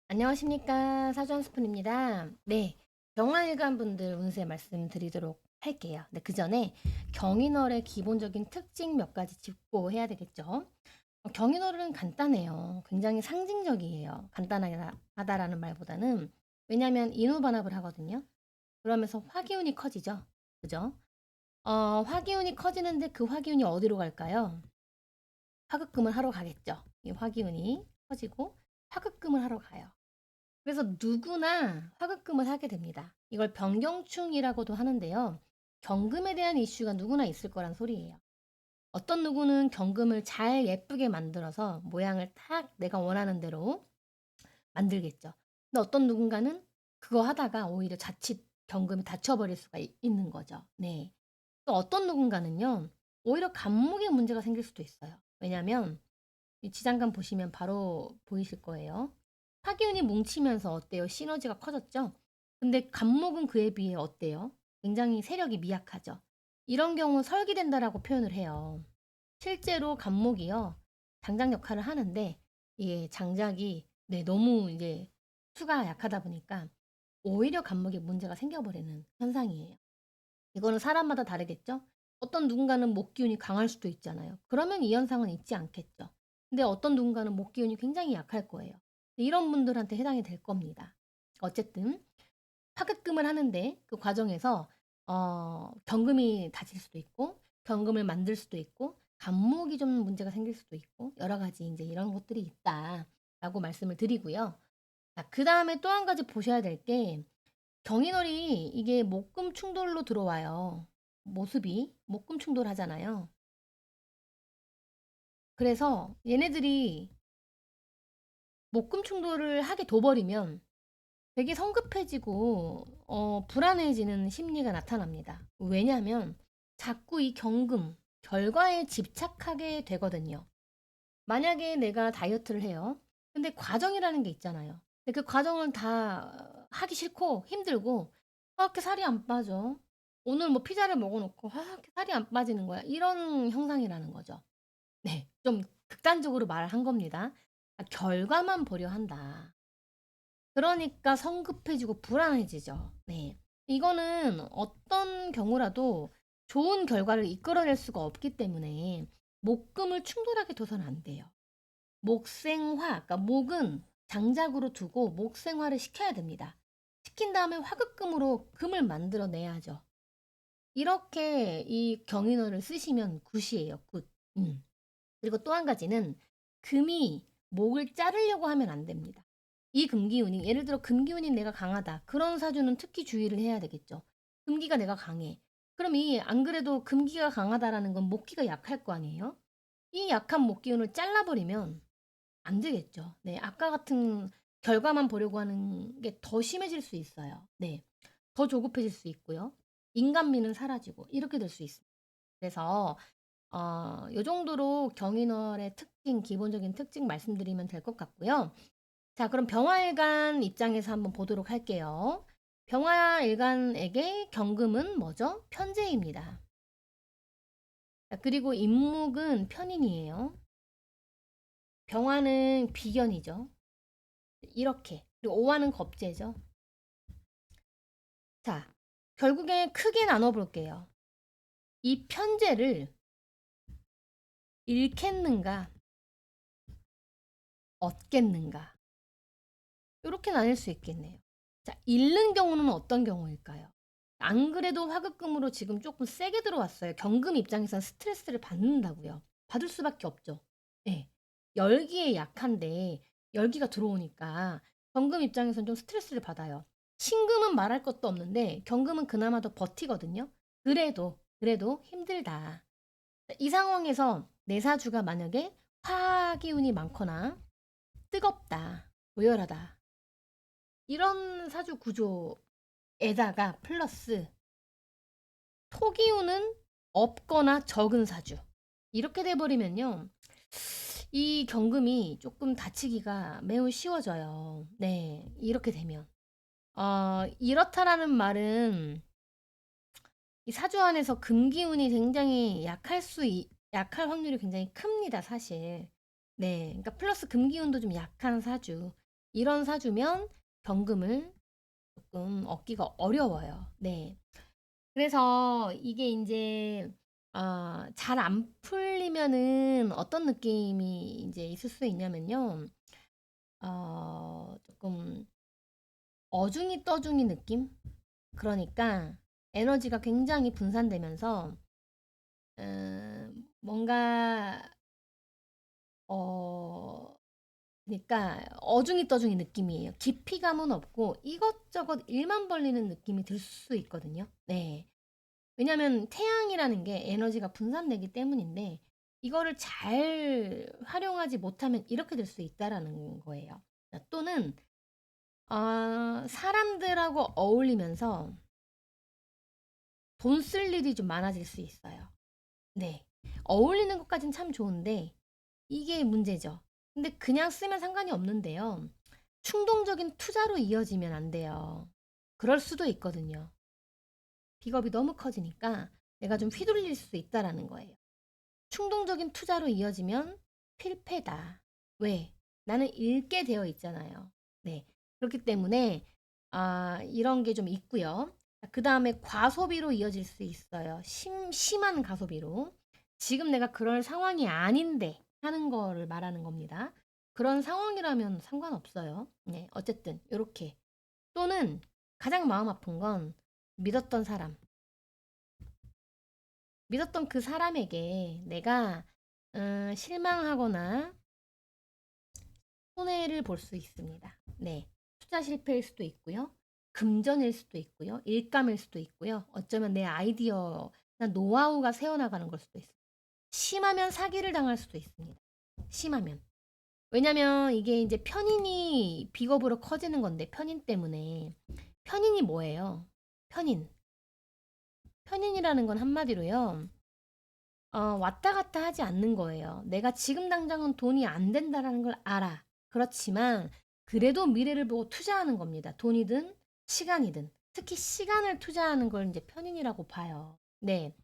안녕하십니까. 사주한 스푼입니다. 네. 병화일간 분들 운세 말씀드리도록 할게요. 네, 그 전에 경인월의 기본적인 특징 몇 가지 짚고 해야 되겠죠. 경인월은 간단해요. 굉장히 상징적이에요. 간단하다라는 말보다는, 왜냐하면 인후반합을 하거든요. 그러면서 화기운이 커지죠. 그죠? 화기운이 커지는데 그 화기운이 어디로 갈까요? 화급금을 하러 가겠죠. 이 화기운이 커지고 화급금을 하러 가요. 그래서 누구나 화급금을 하게 됩니다. 이걸 병경충이라고도 하는데요. 경금에 대한 이슈가 누구나 있을 거란 소리예요. 어떤 누구는 경금을 잘 예쁘게 만들어서 모양을 딱 내가 원하는 대로 만들겠죠. 근데 어떤 누군가는 그거 하다가 오히려 자칫 경금이 다쳐버릴 수가 있는 거죠. 네. 또 어떤 누군가는요, 오히려 간목에 문제가 생길 수도 있어요. 왜냐면 이 지장간 보시면 바로 보이실 거예요. 화기운이 뭉치면서 어때요? 시너지가 커졌죠? 근데 간목은 그에 비해 어때요? 굉장히 세력이 미약하죠. 이런 경우 설기된다라고 표현을 해요. 실제로 간목이요, 장작 역할을 하는데, 이 장작이, 네, 너무 이제 수가 약하다 보니까 오히려 간목에 문제가 생겨버리는 현상이에요. 이거는 사람마다 다르겠죠? 어떤 누군가는 목 기운이 강할 수도 있잖아요. 그러면 이 현상은 있지 않겠죠. 근데 어떤 누군가는 목 기운이 굉장히 약할 거예요. 이런 분들한테 해당이 될 겁니다. 어쨌든 파급금을 하는데 그 과정에서 경금이 다칠 수도 있고 경금을 만들 수도 있고 간목이 좀 문제가 생길 수도 있고 여러 가지 이제 이런 것들이 있다라고 말씀을 드리고요. 자, 그 다음에 또 한 가지 보셔야 될 게, 경인월이 이게 목금 충돌로 들어와요. 모습이 목금 충돌하잖아요. 그래서 얘네들이 목금 충돌을 하게 둬버리면 되게 성급해지고 불안해지는 심리가 나타납니다. 왜냐하면 자꾸 이 경금 결과에 집착하게 되거든요. 만약에 내가 다이어트를 해요. 근데 과정이라는 게 있잖아요. 근데 그 과정을 다 하기 싫고 힘들고, 이렇게 살이 안 빠져. 오늘 뭐 피자를 먹어놓고 이렇게 살이 안 빠지는 거야. 이런 형상이라는 거죠. 네, 좀 극단적으로 말을 한 겁니다. 결과만 보려 한다. 그러니까 성급해지고 불안해지죠. 네. 이거는 어떤 경우라도 좋은 결과를 이끌어낼 수가 없기 때문에 목금을 충돌하게 둬서는 안 돼요. 목생화, 그러니까 목은 장작으로 두고 목생화를 시켜야 됩니다. 시킨 다음에 화급금으로 금을 만들어내야죠. 이렇게 이 경인어를 쓰시면 굿이에요, 굿. 그리고 또 한 가지는 금이 목을 자르려고 하면 안 됩니다. 이 금기운이, 예를 들어 금기운이 내가 강하다. 그런 사주는 특히 주의를 해야 되겠죠. 금기가 내가 강해. 그럼 이 안 그래도 금기가 강하다라는 건 목기가 약할 거 아니에요? 이 약한 목기운을 잘라버리면 안 되겠죠. 네, 아까 같은 결과만 보려고 하는 게 더 심해질 수 있어요. 네, 더 조급해질 수 있고요. 인간미는 사라지고 이렇게 될 수 있습니다. 그래서 요 정도로 경인월의 특징, 기본적인 특징 말씀드리면 될 것 같고요. 자, 그럼 병화일간 입장에서 한번 보도록 할게요. 병화일간에게 경금은 뭐죠? 편재입니다. 자, 그리고 임묵은 편인이에요. 병화는 비견이죠. 이렇게. 그리고 오화는 겁재죠. 자, 결국에 크게 나눠볼게요. 이 편재를 잃겠는가, 얻겠는가. 이렇게 나뉠 수 있겠네요. 자, 잃는 경우는 어떤 경우일까요? 안 그래도 화급금으로 지금 조금 세게 들어왔어요. 경금 입장에선 스트레스를 받는다고요. 받을 수밖에 없죠. 예. 열기에 약한데 열기가 들어오니까 경금 입장에선 좀 스트레스를 받아요. 신금은 말할 것도 없는데 경금은 그나마 더 버티거든요. 그래도 힘들다. 이 상황에서 내 사주가 만약에 화기운이 많거나 뜨겁다, 오열하다 이런 사주 구조에다가 플러스 토기운은 없거나 적은 사주 이렇게 돼버리면요, 이 경금이 조금 다치기가 매우 쉬워져요. 네, 이렇게 되면 이렇다라는 말은 이 사주 안에서 금기운이 굉장히 약할 확률이 굉장히 큽니다, 사실. 네, 그러니까 플러스 금기운도 좀 약한 사주. 이런 사주면 경금을 조금 얻기가 어려워요. 네. 그래서 이게 이제 잘 안 풀리면은 어떤 느낌이 이제 있을 수 있냐면요. 조금 어중이 떠중이 느낌? 그러니까 에너지가 굉장히 분산되면서 뭔가 어 그러니까 어중이 떠중이 느낌이에요. 깊이감은 없고 이것저것 일만 벌리는 느낌이 들 수 있거든요. 네. 왜냐면 태양이라는 게 에너지가 분산되기 때문인데 이거를 잘 활용하지 못하면 이렇게 될 수 있다라는 거예요. 또는 사람들하고 어울리면서 돈 쓸 일이 좀 많아질 수 있어요. 네. 어울리는 것까진 참 좋은데 이게 문제죠. 근데 그냥 쓰면 상관이 없는데요. 충동적인 투자로 이어지면 안 돼요. 그럴 수도 있거든요. 비겁이 너무 커지니까 내가 좀 휘둘릴 수 있다라는 거예요. 충동적인 투자로 이어지면 필패다. 왜? 나는 읽게 되어 있잖아요. 네. 그렇기 때문에 이런 게 좀 있고요. 그 다음에 과소비로 이어질 수 있어요. 심한 과소비로. 지금 내가 그럴 상황이 아닌데 하는 거를 말하는 겁니다. 그런 상황이라면 상관없어요. 네. 어쨌든 이렇게. 또는 가장 마음 아픈 건 믿었던 사람. 믿었던 그 사람에게 내가 실망하거나 손해를 볼 수 있습니다. 네. 투자 실패일 수도 있고요. 금전일 수도 있고요. 일감일 수도 있고요. 어쩌면 내 아이디어나 노하우가 새어나가는 걸 수도 있어요. 심하면 사기를 당할 수도 있습니다. 심하면. 왜냐면 이게 이제 편인이 비겁으로 커지는 건데 편인 때문에. 편인이 뭐예요? 편인. 편인이라는 건 한마디로요. 왔다 갔다 하지 않는 거예요. 내가 지금 당장은 돈이 안 된다라는 걸 알아. 그렇지만 그래도 미래를 보고 투자하는 겁니다. 돈이든 시간이든. 특히 시간을 투자하는 걸 이제 편인이라고 봐요. 네.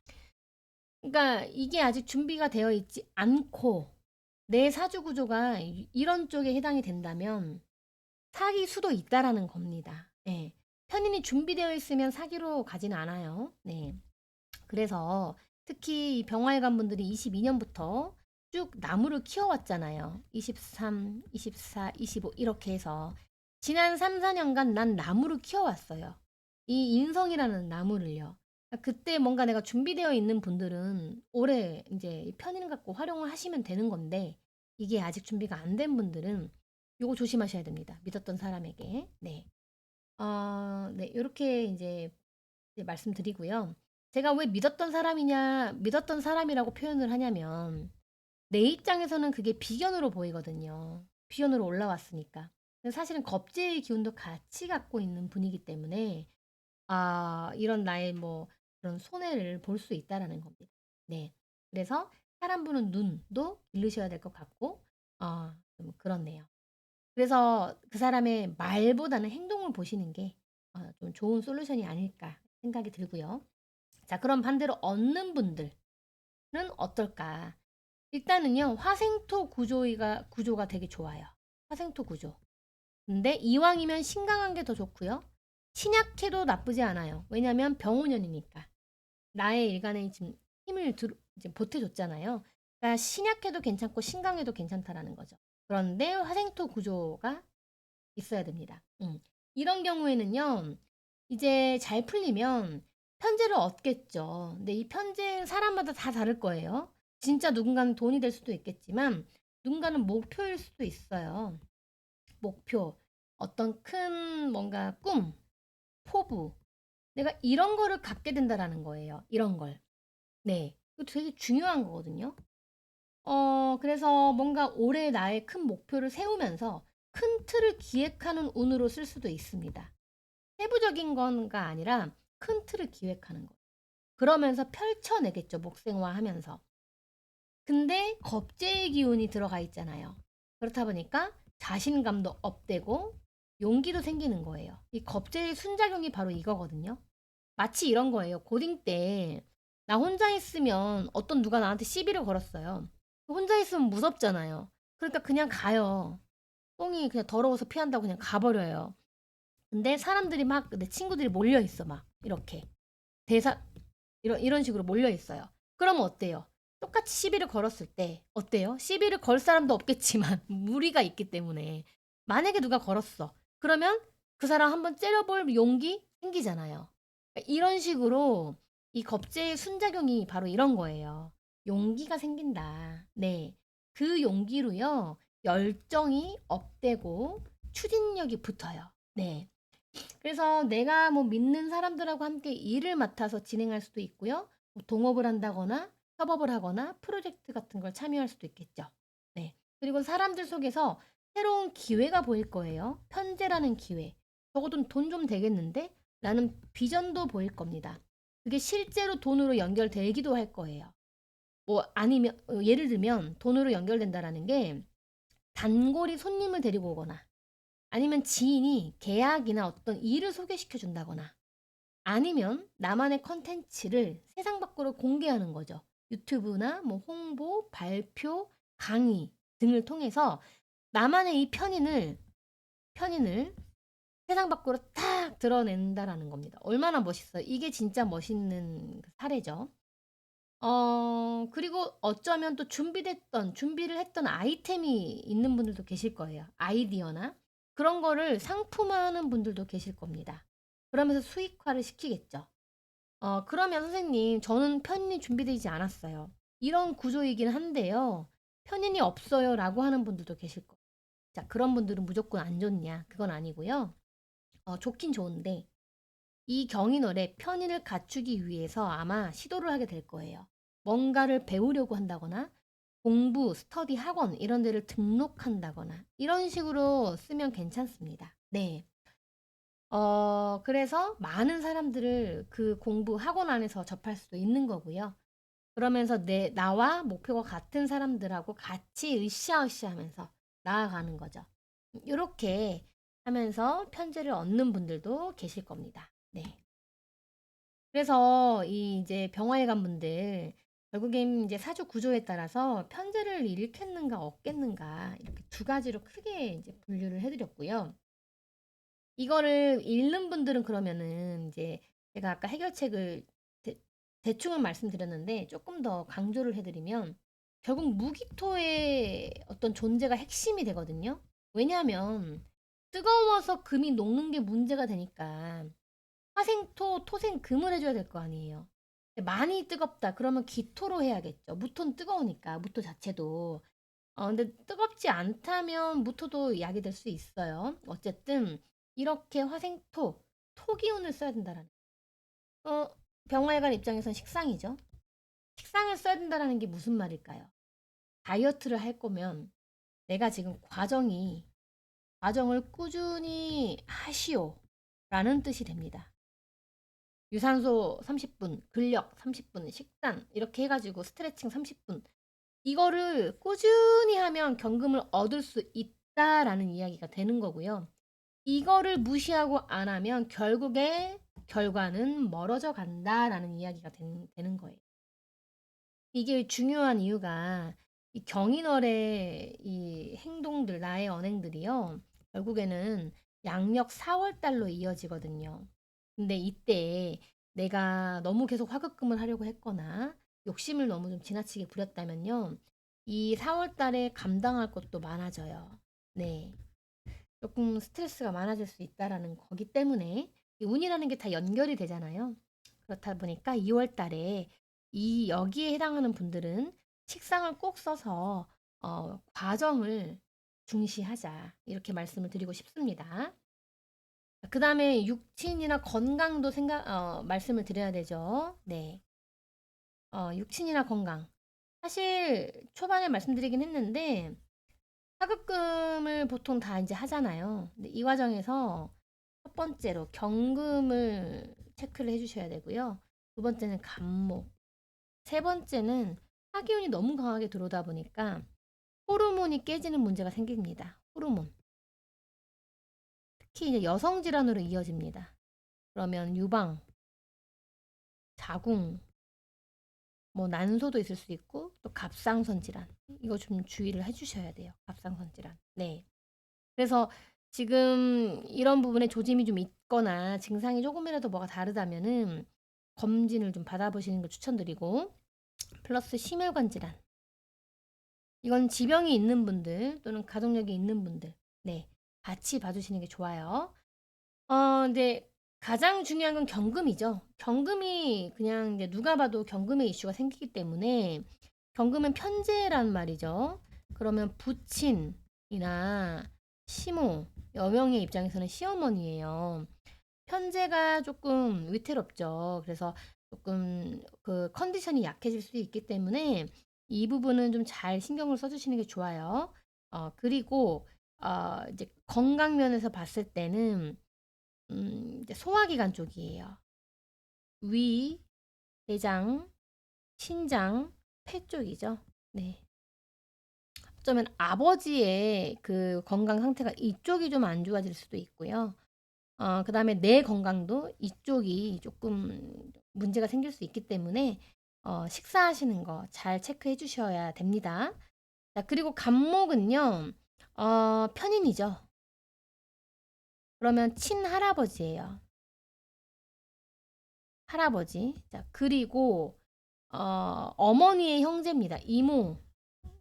그러니까 이게 아직 준비가 되어 있지 않고 내 사주 구조가 이런 쪽에 해당이 된다면 사기 수도 있다라는 겁니다. 네. 편인이 준비되어 있으면 사기로 가지는 않아요. 네. 그래서 특히 이 병활관 분들이 22년부터 쭉 나무를 키워왔잖아요. 23, 24, 25 이렇게 해서 지난 3, 4년간 난 나무를 키워왔어요. 이 인성이라는 나무를요. 그때 뭔가 내가 준비되어 있는 분들은 올해 이제 편인 갖고 활용을 하시면 되는 건데 이게 아직 준비가 안 된 분들은 요거 조심하셔야 됩니다. 믿었던 사람에게. 네. 네. 요렇게 이제 말씀드리고요. 제가 왜 믿었던 사람이라고 표현을 하냐면, 내 입장에서는 그게 비견으로 보이거든요. 비견으로 올라왔으니까. 근데 사실은 겁재의 기운도 같이 갖고 있는 분이기 때문에, 이런 나의 뭐, 그런 손해를 볼 수 있다라는 겁니다. 네. 그래서 사람 보는 눈도 기르셔야 될 것 같고, 좀 그렇네요. 그래서 그 사람의 말보다는 행동을 보시는 게 좀 좋은 솔루션이 아닐까 생각이 들고요. 자, 그럼 반대로 얻는 분들은 어떨까? 일단은요, 화생토 구조가 되게 좋아요. 화생토 구조. 근데 이왕이면 신강한 게 더 좋고요. 신약해도 나쁘지 않아요. 왜냐면 병운년이니까. 나의 일간에 지금 힘을 이제 보태줬잖아요. 그러니까 신약해도 괜찮고 신강해도 괜찮다라는 거죠. 그런데 화생토 구조가 있어야 됩니다. 이런 경우에는요, 이제 잘 풀리면 편제를 얻겠죠. 근데 이 편제 사람마다 다 다를 거예요. 진짜 누군가는 돈이 될 수도 있겠지만 누군가는 목표일 수도 있어요. 목표, 어떤 큰 뭔가 꿈, 포부. 내가 이런 거를 갖게 된다라는 거예요. 이런 걸. 네. 이거 되게 중요한 거거든요. 그래서 뭔가 올해 나의 큰 목표를 세우면서 큰 틀을 기획하는 운으로 쓸 수도 있습니다. 세부적인 건가 아니라 큰 틀을 기획하는 거. 그러면서 펼쳐내겠죠, 목생화하면서. 근데 겁재의 기운이 들어가 있잖아요. 그렇다 보니까 자신감도 업되고 용기도 생기는 거예요. 이 겁재의 순작용이 바로 이거거든요. 마치 이런 거예요. 고딩 때 나 혼자 있으면 어떤 누가 나한테 시비를 걸었어요. 혼자 있으면 무섭잖아요. 그러니까 그냥 가요. 똥이 그냥 더러워서 피한다고 그냥 가버려요. 근데 사람들이 막 내 친구들이 몰려 있어 막 이렇게 대사 이런 식으로 몰려 있어요. 그러면 어때요? 똑같이 시비를 걸었을 때 어때요? 시비를 걸 사람도 없겠지만 무리가 있기 때문에 만약에 누가 걸었어. 그러면 그 사람 한번 째려볼 용기 생기잖아요. 그러니까 이런 식으로 이 겁제의 순작용이 바로 이런 거예요. 용기가 생긴다. 네. 그 용기로요. 열정이 업되고 추진력이 붙어요. 네. 그래서 내가 뭐 믿는 사람들하고 함께 일을 맡아서 진행할 수도 있고요. 뭐 동업을 한다거나 협업을 하거나 프로젝트 같은 걸 참여할 수도 있겠죠. 네. 그리고 사람들 속에서 새로운 기회가 보일 거예요. 편제라는 기회. 적어도 돈 좀 되겠는데? 라는 비전도 보일 겁니다. 그게 실제로 돈으로 연결되기도 할 거예요. 뭐 아니면 예를 들면 돈으로 연결된다라는 게 단골이 손님을 데리고 오거나 아니면 지인이 계약이나 어떤 일을 소개시켜 준다거나 아니면 나만의 컨텐츠를 세상 밖으로 공개하는 거죠. 유튜브나 뭐 홍보, 발표, 강의 등을 통해서 나만의 이 편인을 세상 밖으로 탁 드러낸다라는 겁니다. 얼마나 멋있어요. 이게 진짜 멋있는 그 사례죠. 그리고 어쩌면 또 준비를 했던 아이템이 있는 분들도 계실 거예요. 아이디어나 그런 거를 상품화하는 분들도 계실 겁니다. 그러면서 수익화를 시키겠죠. 그러면 선생님, 저는 편인이 준비되지 않았어요. 이런 구조이긴 한데요. 편인이 없어요. 라고 하는 분들도 계실 거예요. 자, 그런 분들은 무조건 안 좋냐? 그건 아니고요. 좋긴 좋은데, 이 경인월에 편인을 갖추기 위해서 아마 시도를 하게 될 거예요. 뭔가를 배우려고 한다거나 공부, 스터디 학원 이런 데를 등록한다거나 이런 식으로 쓰면 괜찮습니다. 네. 그래서 많은 사람들을 그 공부 학원 안에서 접할 수도 있는 거고요. 그러면서 나와 목표가 같은 사람들하고 같이 으쌰으쌰 하면서 나아가는 거죠. 이렇게 하면서 편제를 얻는 분들도 계실 겁니다. 네. 그래서 이 이제 병화에 간 분들 결국엔 이제 사주 구조에 따라서 편제를 잃겠는가 얻겠는가 이렇게 두 가지로 크게 이제 분류를 해드렸고요. 이거를 잃는 분들은 그러면은 이제 제가 아까 해결책을 대충은 말씀드렸는데 조금 더 강조를 해드리면 결국 무기토의 어떤 존재가 핵심이 되거든요. 왜냐하면 뜨거워서 금이 녹는 게 문제가 되니까 화생토, 토생금을 해줘야 될 거 아니에요. 많이 뜨겁다. 그러면 기토로 해야겠죠. 무토는 뜨거우니까, 무토 자체도. 근데 뜨겁지 않다면 무토도 약이 될 수 있어요. 어쨌든, 이렇게 화생토, 토기운을 써야 된다라는. 어, 병활관 입장에선 식상이죠. 식상을 써야 된다라는 게 무슨 말일까요? 다이어트를 할 거면 내가 지금 과정을 꾸준히 하시오. 라는 뜻이 됩니다. 유산소 30분, 근력 30분, 식단 이렇게 해가지고 스트레칭 30분 이거를 꾸준히 하면 경금을 얻을 수 있다라는 이야기가 되는 거고요. 이거를 무시하고 안 하면 결국에 결과는 멀어져 간다라는 이야기가 되는 거예요. 이게 중요한 이유가 이 경인월의 이 행동들, 나의 언행들이요. 결국에는 양력 4월 달로 이어지거든요. 근데 이때 내가 너무 계속 화급금을 하려고 했거나 욕심을 너무 좀 지나치게 부렸다면요. 이 4월 달에 감당할 것도 많아져요. 네. 조금 스트레스가 많아질 수 있다라는 거기 때문에 이 운이라는 게 다 연결이 되잖아요. 그렇다 보니까 2월 달에 이 여기에 해당하는 분들은 식상을 꼭 써서 과정을 중시하자. 이렇게 말씀을 드리고 싶습니다. 그다음에 육친이나 건강도 말씀을 드려야 되죠. 네. 육친이나 건강. 사실 초반에 말씀드리긴 했는데 하급금을 보통 다 이제 하잖아요. 근데 이 과정에서 첫 번째로 경금을 체크를 해주셔야 되고요. 두 번째는 간목. 세 번째는 하기운이 너무 강하게 들어오다 보니까 호르몬이 깨지는 문제가 생깁니다. 호르몬. 특히 이제 여성 질환으로 이어집니다. 그러면 유방, 자궁, 뭐 난소도 있을 수 있고 또 갑상선 질환. 이거 좀 주의를 해주셔야 돼요. 갑상선 질환. 네. 그래서 지금 이런 부분에 조짐이 좀 있거나 증상이 조금이라도 뭐가 다르다면은 검진을 좀 받아보시는 걸 추천드리고 플러스 심혈관 질환. 이건 지병이 있는 분들 또는 가족력이 있는 분들 네 같이 봐주시는 게 좋아요. 근데 가장 중요한 건 경금이죠. 경금이 그냥 이제 누가 봐도 경금의 이슈가 생기기 때문에 경금은 편재란 말이죠. 그러면 부친이나 시모, 여명의 입장에서는 시어머니예요. 편재가 조금 위태롭죠. 그래서 조금 그 컨디션이 약해질 수 있기 때문에 이 부분은 좀 잘 신경을 써주시는 게 좋아요. 그리고 이제 건강 면에서 봤을 때는 이제 소화기관 쪽이에요. 위, 대장, 신장, 폐 쪽이죠. 네. 어쩌면 아버지의 그 건강 상태가 이쪽이 좀 안 좋아질 수도 있고요. 그다음에 내 건강도 이쪽이 조금 문제가 생길 수 있기 때문에 식사하시는 거 잘 체크해 주셔야 됩니다. 자, 그리고 간목은요, 편인이죠. 그러면 친할아버지예요. 할아버지. 자, 그리고 어머니의 형제입니다. 이모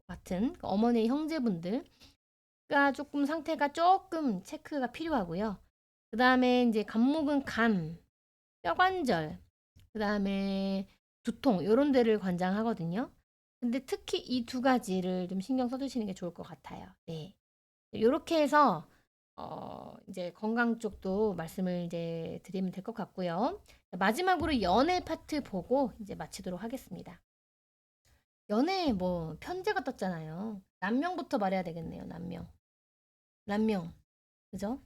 같은 그 어머니의 형제분들가 조금 상태가 조금 체크가 필요하고요. 그 다음에 이제 간목은 간, 뼈관절, 그 다음에 두통, 요런 데를 관장하거든요. 근데 특히 이 두 가지를 좀 신경 써주시는 게 좋을 것 같아요. 네. 요렇게 해서, 이제 건강 쪽도 말씀을 이제 드리면 될 것 같고요. 마지막으로 연애 파트 보고 이제 마치도록 하겠습니다. 연애 뭐 편제가 떴잖아요. 남명부터 말해야 되겠네요. 남명. 남명. 그죠?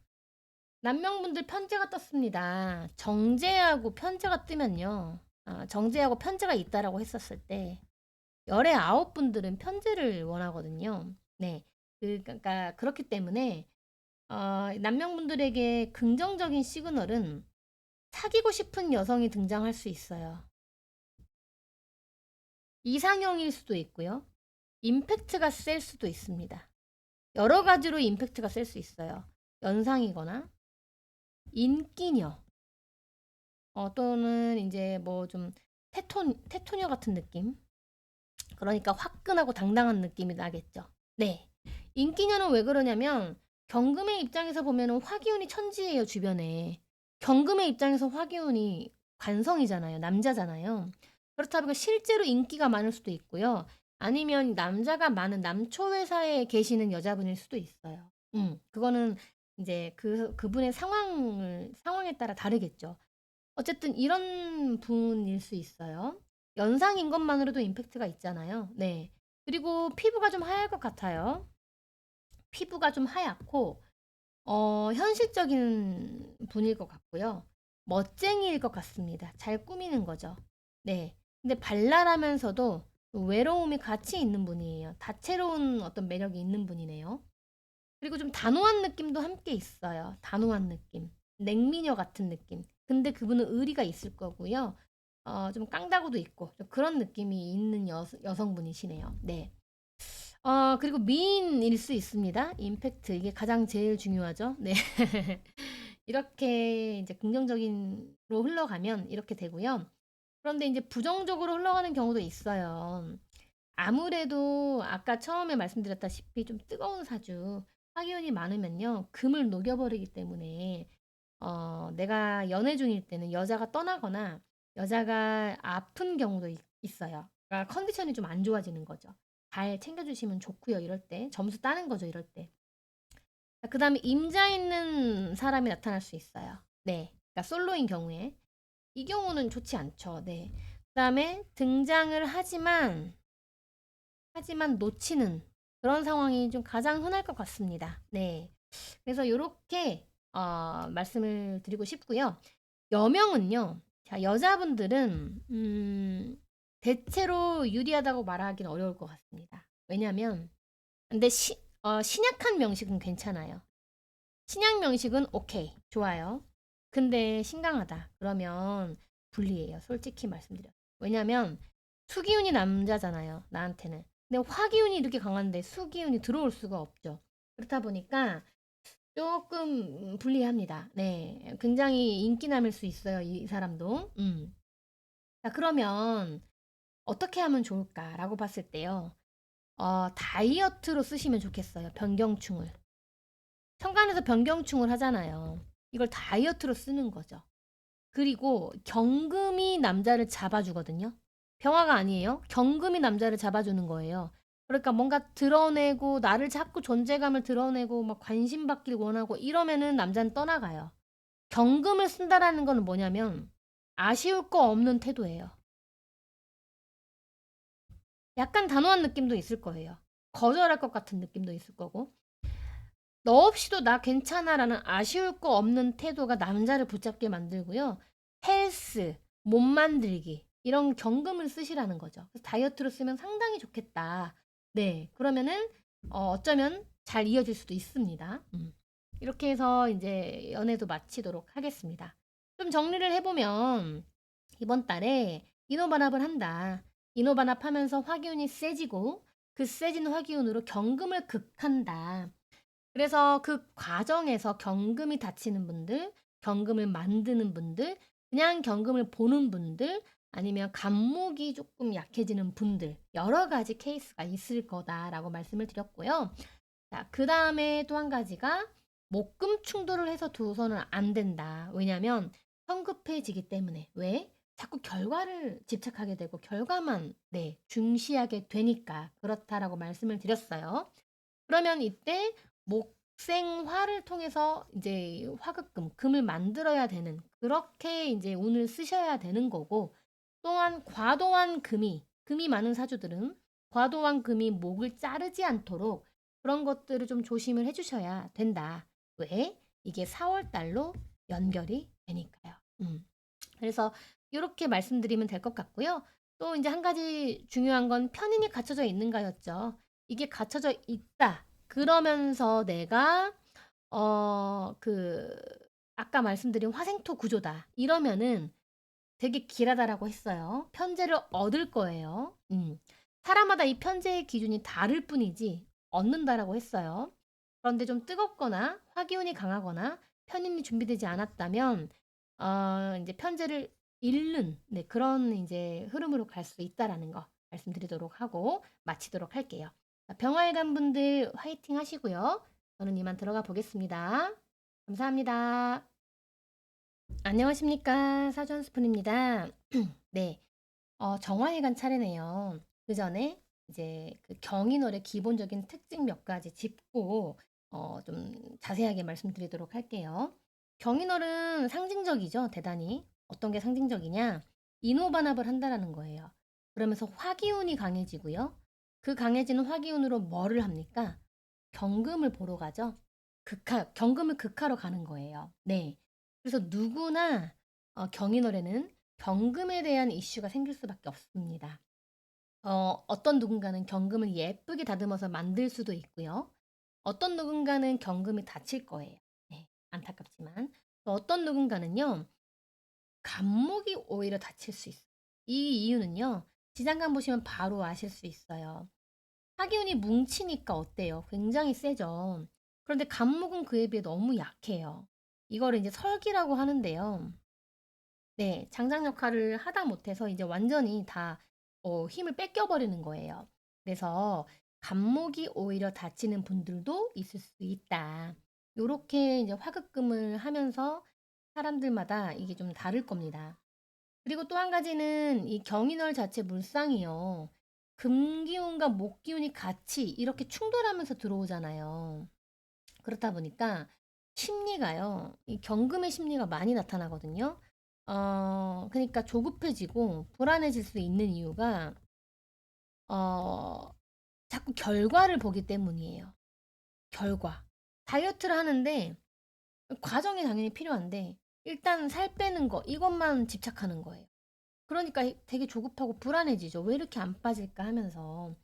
남명분들 편제가 떴습니다. 정제하고 편제가 뜨면요. 정제하고 편제가 있다라고 했었을 때 열의 9분들은 편제를 원하거든요. 네. 그러니까 그렇기 때문에 남명분들에게 긍정적인 시그널은 사귀고 싶은 여성이 등장할 수 있어요. 이상형일 수도 있고요. 임팩트가 셀 수도 있습니다. 여러 가지로 임팩트가 셀 수 있어요. 연상이거나 인기녀 또는 이제 뭐 좀 테토녀 같은 느낌. 그러니까 화끈하고 당당한 느낌이 나겠죠. 네. 인기녀는 왜 그러냐면 경금의 입장에서 보면은 화기운이 천지예요, 주변에. 경금의 입장에서 화기운이 관성이잖아요. 남자잖아요. 그렇다 보니까 실제로 인기가 많을 수도 있고요. 아니면 남자가 많은 남초 회사에 계시는 여자분일 수도 있어요. 그거는 이제 그분의 상황에 따라 다르겠죠. 어쨌든 이런 분일 수 있어요. 연상인 것만으로도 임팩트가 있잖아요. 네. 그리고 피부가 좀 하얄 것 같아요. 피부가 좀 하얗고, 현실적인 분일 것 같고요. 멋쟁이일 것 같습니다. 잘 꾸미는 거죠. 네. 근데 발랄하면서도 외로움이 같이 있는 분이에요. 다채로운 어떤 매력이 있는 분이네요. 그리고 좀 단호한 느낌도 함께 있어요. 단호한 느낌. 냉미녀 같은 느낌. 근데 그분은 의리가 있을 거고요. 좀 깡다구도 있고 좀 그런 느낌이 있는 여성분이시네요. 네. 그리고 미인일 수 있습니다. 임팩트. 이게 가장 제일 중요하죠. 네. 이렇게 이제 긍정적인로 흘러가면 이렇게 되고요. 그런데 이제 부정적으로 흘러가는 경우도 있어요. 아무래도 아까 처음에 말씀드렸다시피 좀 뜨거운 사주, 화기운이 많으면요. 금을 녹여버리기 때문에 내가 연애 중일 때는 여자가 떠나거나 여자가 아픈 경우도 있어요. 그러니까 컨디션이 좀 안 좋아지는 거죠. 잘 챙겨주시면 좋고요. 이럴 때 점수 따는 거죠. 이럴 때. 그 다음에 임자 있는 사람이 나타날 수 있어요. 네. 그러니까 솔로인 경우에. 이 경우는 좋지 않죠. 네. 그 다음에 등장을 하지만 놓치는 그런 상황이 좀 가장 흔할 것 같습니다. 네. 그래서 요렇게 말씀을 드리고 싶고요. 여명은요. 자, 여자분들은 대체로 유리하다고 말하기는 어려울 것 같습니다. 왜냐면 근데 신약한 명식은 괜찮아요. 신약 명식은 오케이, 좋아요. 근데 신강하다. 그러면 불리해요. 솔직히 말씀드려. 왜냐면 수기운이 남자잖아요. 나한테는. 근데 화기운이 이렇게 강한데 수기운이 들어올 수가 없죠. 그렇다 보니까 조금 불리합니다. 네. 굉장히 인기남일 수 있어요. 이 사람도. 자, 그러면 어떻게 하면 좋을까라고 봤을 때요. 다이어트로 쓰시면 좋겠어요. 변경충을. 천간에서 변경충을 하잖아요. 이걸 다이어트로 쓰는 거죠. 그리고 경금이 남자를 잡아주거든요. 병화가 아니에요. 경금이 남자를 잡아주는 거예요. 그러니까 뭔가 드러내고 나를 자꾸 존재감을 드러내고 막 관심 받길 원하고 이러면은 남자는 떠나가요. 경금을 쓴다라는 거는 뭐냐면 아쉬울 거 없는 태도예요. 약간 단호한 느낌도 있을 거예요. 거절할 것 같은 느낌도 있을 거고. 너 없이도 나 괜찮아라는 아쉬울 거 없는 태도가 남자를 붙잡게 만들고요. 헬스, 몸 만들기 이런 경금을 쓰시라는 거죠. 그래서 다이어트로 쓰면 상당히 좋겠다. 네, 그러면은 어쩌면 잘 이어질 수도 있습니다. 이렇게 해서 이제 연애도 마치도록 하겠습니다. 좀 정리를 해보면 이번 달에 인호반합을 한다. 인호반합하면서 화기운이 세지고 그 세진 화기운으로 경금을 극한다. 그래서 그 과정에서 경금이 닫히는 분들, 경금을 만드는 분들, 그냥 경금을 보는 분들, 아니면 간목이 조금 약해지는 분들, 여러 가지 케이스가 있을 거다라고 말씀을 드렸고요. 자, 그 다음에 또 한 가지가 목금 충돌을 해서 두서는 안 된다. 왜냐면 성급해지기 때문에. 왜? 자꾸 결과를 집착하게 되고 결과만 네, 중시하게 되니까 그렇다라고 말씀을 드렸어요. 그러면 이때 목생화를 통해서 이제 화급금, 금을 만들어야 되는 그렇게 이제 운을 쓰셔야 되는 거고 또한 과도한 금이 많은 사주들은 과도한 금이 목을 자르지 않도록 그런 것들을 좀 조심을 해주셔야 된다. 왜? 이게 4월 달로 연결이 되니까요. 그래서 이렇게 말씀드리면 될 것 같고요. 또 이제 한 가지 중요한 건 편인이 갖춰져 있는가였죠. 이게 갖춰져 있다. 그러면서 내가 그 아까 말씀드린 화생토 구조다. 이러면은 되게 길하다라고 했어요. 편제를 얻을 거예요. 사람마다 이 편제의 기준이 다를 뿐이지 얻는다라고 했어요. 그런데 좀 뜨겁거나 화기운이 강하거나 편인이 준비되지 않았다면 이제 편제를 잃는 네, 그런 이제 흐름으로 갈 수 있다라는 거 말씀드리도록 하고 마치도록 할게요. 병화일간 분들 화이팅 하시고요. 저는 이만 들어가 보겠습니다. 감사합니다. 안녕하십니까. 사전스푼입니다. 네. 정화일간 차례네요. 그 전에 이제 그 경인월의 기본적인 특징 몇 가지 짚고 좀 자세하게 말씀드리도록 할게요. 경인월은 상징적이죠, 대단히. 어떤 게 상징적이냐? 인호반합을 한다라는 거예요. 그러면서 화기운이 강해지고요. 그 강해지는 화기운으로 뭐를 합니까? 경금을 보러 가죠. 경금을 극하러 가는 거예요. 네. 그래서 누구나 경인월에는 경금에 대한 이슈가 생길 수밖에 없습니다. 어떤 누군가는 경금을 예쁘게 다듬어서 만들 수도 있고요. 어떤 누군가는 경금이 다칠 거예요. 네, 안타깝지만. 또 어떤 누군가는요, 간목이 오히려 다칠 수 있어요. 이 이유는요, 지장간 보시면 바로 아실 수 있어요. 하기운이 뭉치니까 어때요? 굉장히 세죠. 그런데 간목은 그에 비해 너무 약해요. 이거를 이제 설기라고 하는데요. 네, 장작 역할을 하다 못해서 이제 완전히 다 힘을 뺏겨버리는 거예요. 그래서 간목이 오히려 다치는 분들도 있을 수 있다. 요렇게 이제 화급금을 하면서 사람들마다 이게 좀 다를 겁니다. 그리고 또 한 가지는 이 경인월 자체 물상이요. 금기운과 목기운이 같이 이렇게 충돌하면서 들어오잖아요. 그렇다 보니까 심리가요. 이 경금의 심리가 많이 나타나거든요. 그러니까 조급해지고 불안해질 수 있는 이유가 어, 자꾸 결과를 보기 때문이에요. 결과. 다이어트를 하는데 과정이 당연히 필요한데 일단 살 빼는 거 이것만 집착하는 거예요. 그러니까 되게 조급하고 불안해지죠. 왜 이렇게 안 빠질까 하면서.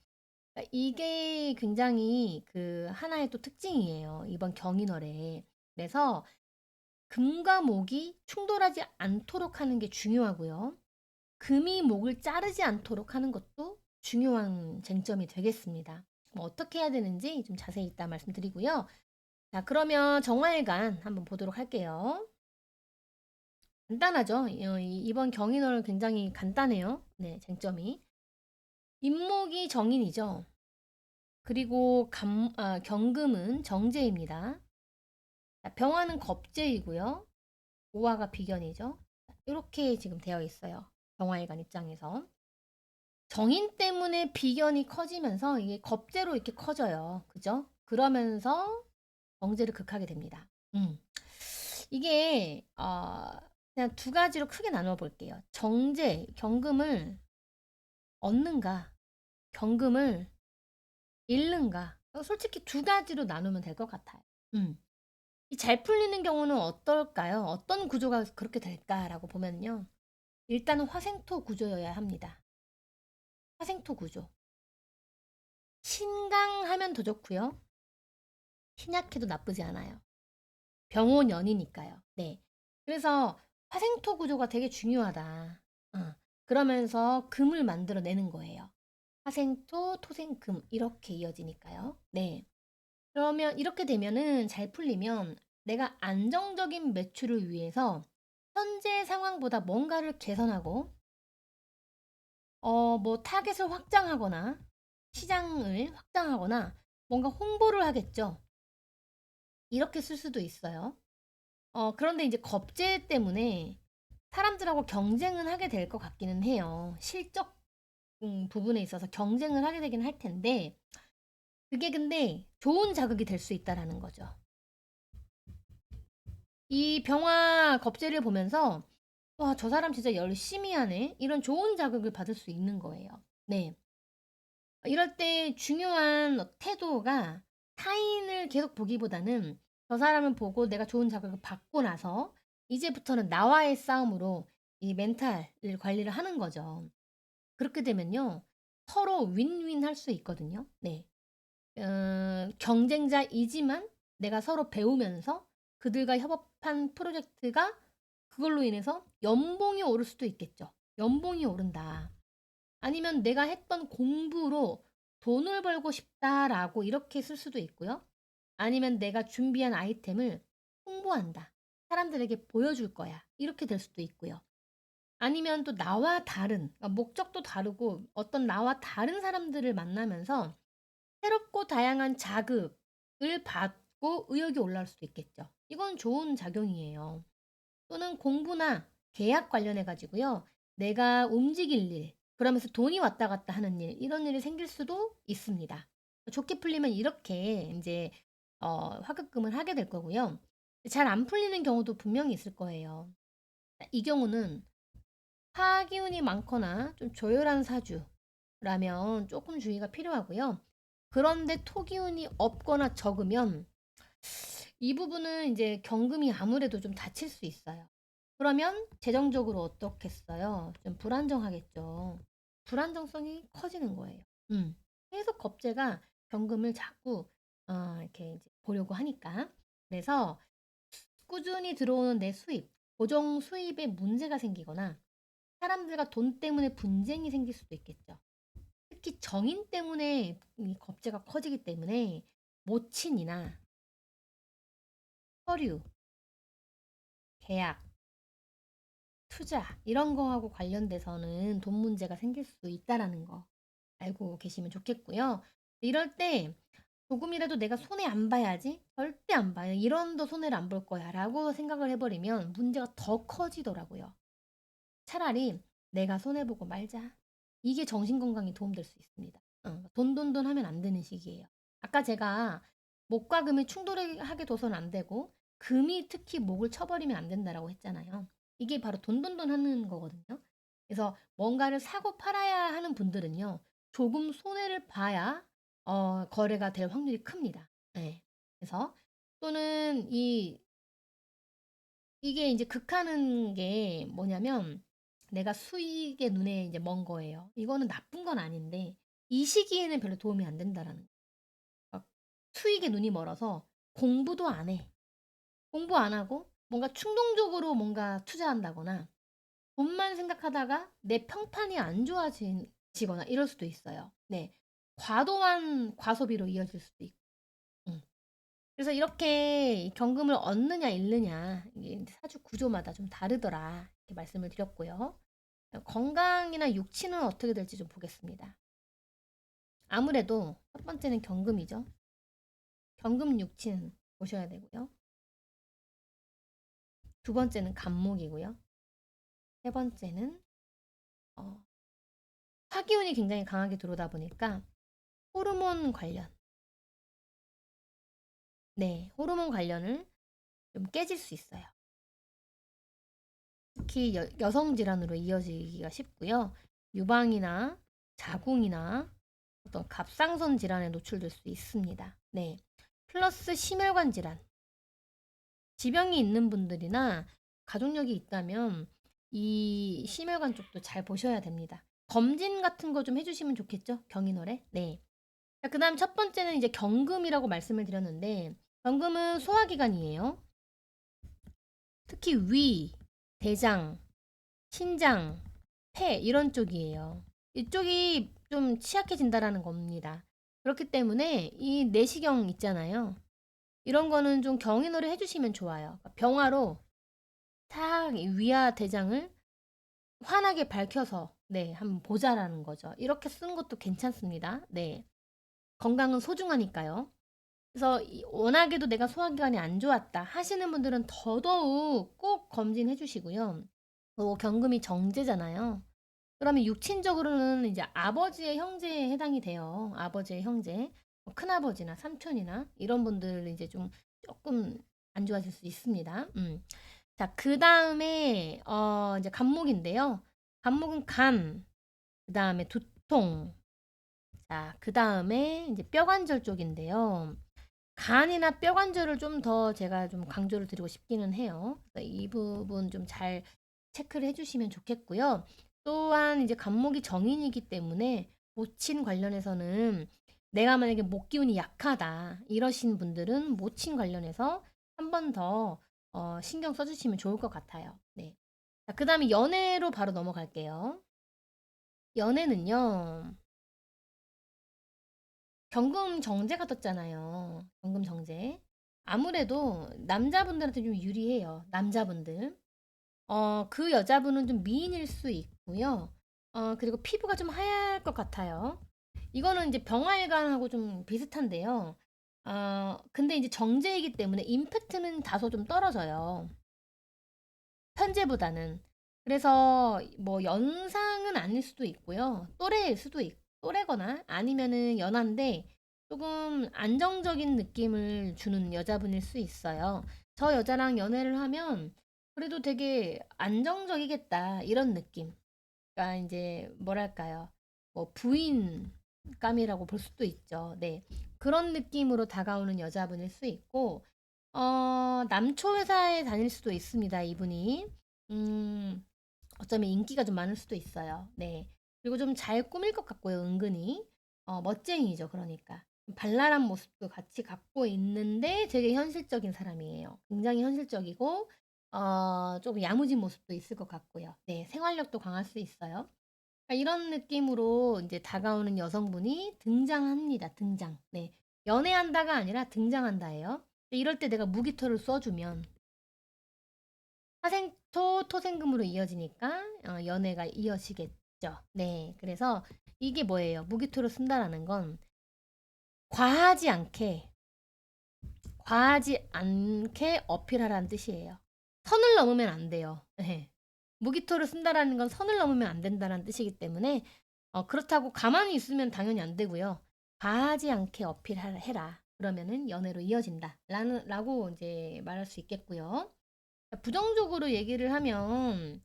그러니까 이게 굉장히 그 하나의 또 특징이에요. 이번 경인월에. 그래서 금과 목이 충돌하지 않도록 하는 게 중요하고요. 금이 목을 자르지 않도록 하는 것도 중요한 쟁점이 되겠습니다. 뭐 어떻게 해야 되는지 좀 자세히 이따 말씀드리고요. 자, 그러면 정화일간 한번 보도록 할게요. 간단하죠? 이번 경인월 굉장히 간단해요. 네, 쟁점이. 임목이 정인이죠. 그리고 경금은 정제입니다. 자, 병화는 겁제이고요. 오화가 비견이죠. 이렇게 지금 되어 있어요. 병화일간 입장에서. 정인 때문에 비견이 커지면서 이게 겁제로 이렇게 커져요. 그죠? 그러면서 정제를 극하게 됩니다. 이게 그냥 두 가지로 크게 나눠 볼게요. 정제, 경금을 얻는가, 경금을 잃는가. 솔직히 두 가지로 나누면 될 것 같아요. 이 잘 풀리는 경우는 어떨까요? 어떤 구조가 그렇게 될까라고 보면요. 일단은 화생토 구조여야 합니다. 화생토 구조. 신강하면 더 좋고요. 신약해도 나쁘지 않아요. 병온연이니까요. 네. 그래서 화생토 구조가 되게 중요하다. 그러면서 금을 만들어내는 거예요. 화생토, 토생금 이렇게 이어지니까요. 네. 그러면 이렇게 되면은 잘 풀리면 내가 안정적인 매출을 위해서 현재 상황보다 뭔가를 개선하고 뭐 타겟을 확장하거나 시장을 확장하거나 뭔가 홍보를 하겠죠. 이렇게 쓸 수도 있어요. 그런데 이제 겁제 때문에 사람들하고 경쟁은 하게 될 것 같기는 해요. 실적 부분에 있어서 경쟁을 하게 되긴 할 텐데 그게 근데 좋은 자극이 될 수 있다라는 거죠. 이 병화 겁제를 보면서 와, 저 사람 진짜 열심히 하네. 이런 좋은 자극을 받을 수 있는 거예요. 네. 이럴 때 중요한 태도가 타인을 계속 보기보다는 저 사람을 보고 내가 좋은 자극을 받고 나서 이제부터는 나와의 싸움으로 이 멘탈을 관리를 하는 거죠. 그렇게 되면요. 서로 윈윈 할 수 있거든요. 네. 경쟁자이지만 내가 서로 배우면서 그들과 협업한 프로젝트가 그걸로 인해서 연봉이 오를 수도 있겠죠. 연봉이 오른다. 아니면 내가 했던 공부로 돈을 벌고 싶다라고 이렇게 쓸 수도 있고요. 아니면 내가 준비한 아이템을 홍보한다. 사람들에게 보여줄 거야. 이렇게 될 수도 있고요. 아니면 또 나와 다른, 그러니까 목적도 다르고 어떤 나와 다른 사람들을 만나면서 새롭고 다양한 자극을 받고 의욕이 올라올 수도 있겠죠. 이건 좋은 작용이에요. 또는 공부나 계약 관련해 가지고요. 내가 움직일 일, 그러면서 돈이 왔다 갔다 하는 일, 이런 일이 생길 수도 있습니다. 좋게 풀리면 이렇게 이제 화급금을 하게 될 거고요. 잘 안 풀리는 경우도 분명히 있을 거예요. 이 경우는 화기운이 많거나 좀 조열한 사주라면 조금 주의가 필요하고요. 그런데 토기운이 없거나 적으면 이 부분은 이제 경금이 아무래도 좀 다칠 수 있어요. 그러면 재정적으로 어떻겠어요? 좀 불안정하겠죠. 불안정성이 커지는 거예요. 계속 겁재가 경금을 자꾸 이렇게 이제 보려고 하니까. 그래서 꾸준히 들어오는 내 수입, 고정 수입에 문제가 생기거나 사람들과 돈 때문에 분쟁이 생길 수도 있겠죠. 특히 정인 때문에 이 겁재가 커지기 때문에 모친이나 서류, 계약, 투자 이런 거하고 관련돼서는 돈 문제가 생길 수 있다라는 거 알고 계시면 좋겠고요. 이럴 때 조금이라도 내가 손해 안 봐야지. 절대 안 봐요. 1 원도 손해를 안 볼 거야라고 생각을 해 버리면 문제가 더 커지더라고요. 차라리 '내가 손해 보고 말자.' 이게 정신 건강에 도움될 수 있습니다. 돈 하면 안 되는 시기예요. 아까 제가 목과 금이 충돌하게 둬서는 안 되고 금이 특히 목을 쳐 버리면 안 된다라고 했잖아요. 이게 바로 하는 거거든요. 그래서 뭔가를 사고 팔아야 하는 분들은요. 조금 손해를 봐야 거래가 될 확률이 큽니다. 예. 그래서 또는 이게 인제 극하는 게 뭐냐면 내가 수익의 눈에 이제 먼 거예요. 이거는 나쁜 건 아닌데 이 시기에는 별로 도움이 안 된다라는 막 수익에 눈이 멀어서 공부도 안 해. 공부 안 하고 뭔가 충동적으로 뭔가 투자한다거나 돈만 생각하다가 내 평판이 안 지거나 이럴 수도 있어요. 네. 과도한 과소비로 이어질 수도 있고. 음. 그래서 이렇게 경금을 얻느냐 잃느냐 이게 사주 구조마다 좀 다르더라 이렇게 말씀을 드렸고요. 건강이나 육치는 어떻게 될지 좀 보겠습니다. 아무래도 첫 번째는 경금이죠. 경금 육치는 보셔야 되고요. 두 번째는 간목이고요. 세 번째는 어, 화기운이 굉장히 강하게 들어오다 보니까 호르몬 관련, 네, 호르몬 관련을 좀 깨질 수 있어요. 특히 여성 질환으로 이어지기가 쉽고요. 유방이나 자궁이나 어떤 갑상선 질환에 노출될 수 있습니다. 네. 플러스 심혈관 질환. 지병이 있는 분들이나 가족력이 있다면 이 심혈관 쪽도 잘 보셔야 됩니다. 검진 같은 거 좀 해주시면 좋겠죠? 경인월에. 네. 그 다음 첫 번째는 이제 경금이라고 말씀을 드렸는데 경금은 소화기관이에요. 특히 위, 대장, 신장, 폐 이런 쪽이에요. 이쪽이 좀 취약해진다라는 겁니다. 그렇기 때문에 이 내시경 있잖아요. 이런 거는 좀 경인호를 해주시면 좋아요. 병화로 탁 위와 대장을 환하게 밝혀서 네, 한번 보자라는 거죠. 이렇게 쓰는 것도 괜찮습니다. 네. 건강은 소중하니까요. 그래서 워낙에도 내가 소화기관이 안 좋았다 하시는 분들은 더더욱 꼭 검진해 주시고요. 경금이 정제잖아요. 그러면 육친적으로는 이제 아버지의 형제에 해당이 돼요. 아버지의 형제. 큰아버지나 삼촌이나 이런 분들 이제 좀 조금 안 좋아질 수 있습니다. 자, 그 다음에, 이제 간목인데요. 간목은 간, 그 다음에 두통, 자, 그 다음에 이제 뼈관절 쪽인데요. 간이나 뼈관절을 좀 더 제가 좀 강조를 드리고 싶기는 해요. 그래서 이 부분 좀 잘 체크를 해주시면 좋겠고요. 또한 이제 간목이 정인이기 때문에 모친 관련해서는 내가 만약에 목 기운이 약하다 이러신 분들은 모친 관련해서 한 번 더 신경 써주시면 좋을 것 같아요. 네. 자, 그 다음에 연애로 바로 넘어갈게요. 연애는요. 경금 정제가 떴잖아요. 경금 정제. 아무래도 남자분들한테 좀 유리해요. 남자분들. 그 여자분은 좀 미인일 수 있고요. 그리고 피부가 좀 하얄 것 같아요. 이거는 이제 병활관하고 좀 비슷한데요. 근데 이제 정제이기 때문에 임팩트는 다소 좀 떨어져요. 현재보다는. 그래서 뭐 연상은 아닐 수도 있고요. 또래일 수도 있고, 또래거나 아니면은 연한데 조금 안정적인 느낌을 주는 여자분일 수 있어요. 저 여자랑 연애를 하면 그래도 되게 안정적이겠다. 이런 느낌. 그러니까 이제 뭐랄까요. 뭐 부인감이라고 볼 수도 있죠. 네. 그런 느낌으로 다가오는 여자분일 수 있고, 남초 회사에 다닐 수도 있습니다, 이분이. 음, 어쩌면 인기가 좀 많을 수도 있어요. 네. 그리고 좀 잘 꾸밀 것 같고요, 은근히. 멋쟁이죠, 그러니까. 발랄한 모습도 같이 갖고 있는데 되게 현실적인 사람이에요. 굉장히 현실적이고, 좀 야무진 모습도 있을 것 같고요. 네, 생활력도 강할 수 있어요. 그러니까 이런 느낌으로 이제 다가오는 여성분이 등장합니다, 등장. 네. 연애한다가 아니라 등장한다예요. 이럴 때 내가 무기토를 써주면 화생토, 토생금으로 이어지니까 연애가 이어지겠죠. 네, 그래서 이게 뭐예요? 무기토를 쓴다라는 건 과하지 않게, 과하지 않게 어필하라는 뜻이에요. 선을 넘으면 안 돼요. 예. 무기토를 쓴다라는 건 선을 넘으면 안 된다는 뜻이기 때문에 그렇다고 가만히 있으면 당연히 안 되고요. 과하지 않게 어필해라. 그러면은 연애로 이어진다. 라고 이제 말할 수 있겠고요. 부정적으로 얘기를 하면,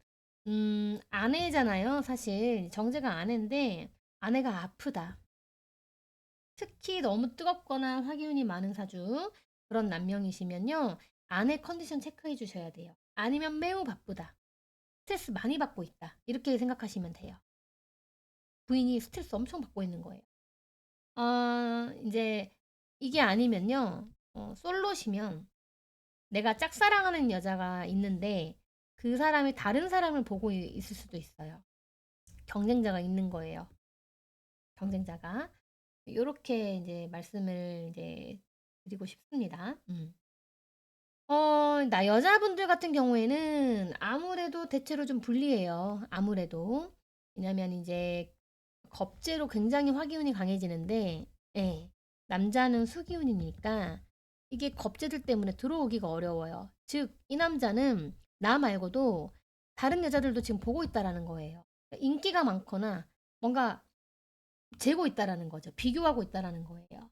아내잖아요. 사실 정제가 아내인데 아내가 아프다. 특히 너무 뜨겁거나 화기운이 많은 사주 그런 남명이시면요. 아내 컨디션 체크해 주셔야 돼요. 아니면 매우 바쁘다. 스트레스 많이 받고 있다. 이렇게 생각하시면 돼요. 부인이 스트레스 엄청 받고 있는 거예요. 이제 이게 아니면요. 솔로시면 내가 짝사랑하는 여자가 있는데 그 사람이 다른 사람을 보고 있을 수도 있어요. 경쟁자가 있는 거예요. 경쟁자가. 요렇게 이제 말씀을 이제 드리고 싶습니다. 나 여자분들 같은 경우에는 아무래도 대체로 좀 불리해요. 아무래도. 왜냐면 이제 겁재로 굉장히 화기운이 강해지는데, 예, 남자는 수기운이니까 이게 겁재들 때문에 들어오기가 어려워요. 즉, 이 남자는 나 말고도 다른 여자들도 지금 보고 있다라는 거예요. 인기가 많거나 뭔가 재고 있다라는 거죠. 비교하고 있다라는 거예요.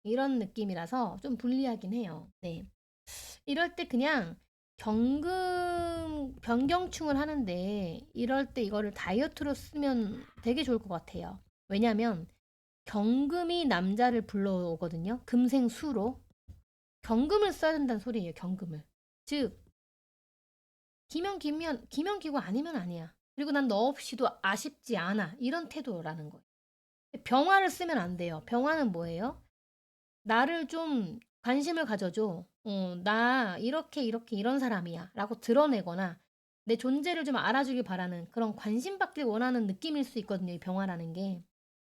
이런 느낌이라서 좀 불리하긴 해요. 네. 이럴 때 그냥 경금 변경충을 하는데 이럴 때 이거를 다이어트로 쓰면 되게 좋을 것 같아요. 왜냐면 경금이 남자를 불러오거든요. 금생수로. 경금을 써야 된다는 소리예요. 경금을. 즉 기면 기고 아니면 아니야. 그리고 난 너 없이도 아쉽지 않아. 이런 태도라는 거예요. 병화를 쓰면 안 돼요. 병화는 뭐예요? 나를 좀 관심을 가져줘. 나 이렇게 이런 사람이야. 라고 드러내거나 내 존재를 좀 알아주길 바라는 그런 관심받길 원하는 느낌일 수 있거든요. 이 병화라는 게.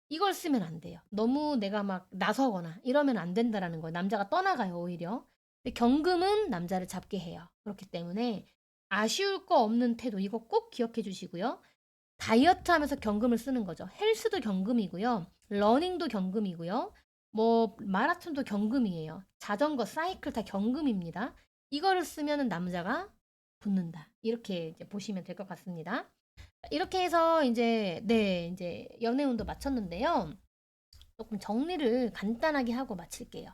이걸 쓰면 안 돼요. 너무 내가 막 나서거나 이러면 안 된다라는 거예요. 남자가 떠나가요, 오히려. 근데 경금은 남자를 잡게 해요. 그렇기 때문에 아쉬울 거 없는 태도, 이거 꼭 기억해 주시고요. 다이어트 하면서 경금을 쓰는 거죠. 헬스도 경금이고요. 러닝도 경금이고요. 뭐 마라톤도 경금이에요. 자전거, 사이클 다 경금입니다. 이거를 쓰면은 남자가 붙는다. 이렇게 이제 보시면 될 것 같습니다. 이렇게 해서 이제 네, 이제 연애운도 마쳤는데요. 조금 정리를 간단하게 하고 마칠게요.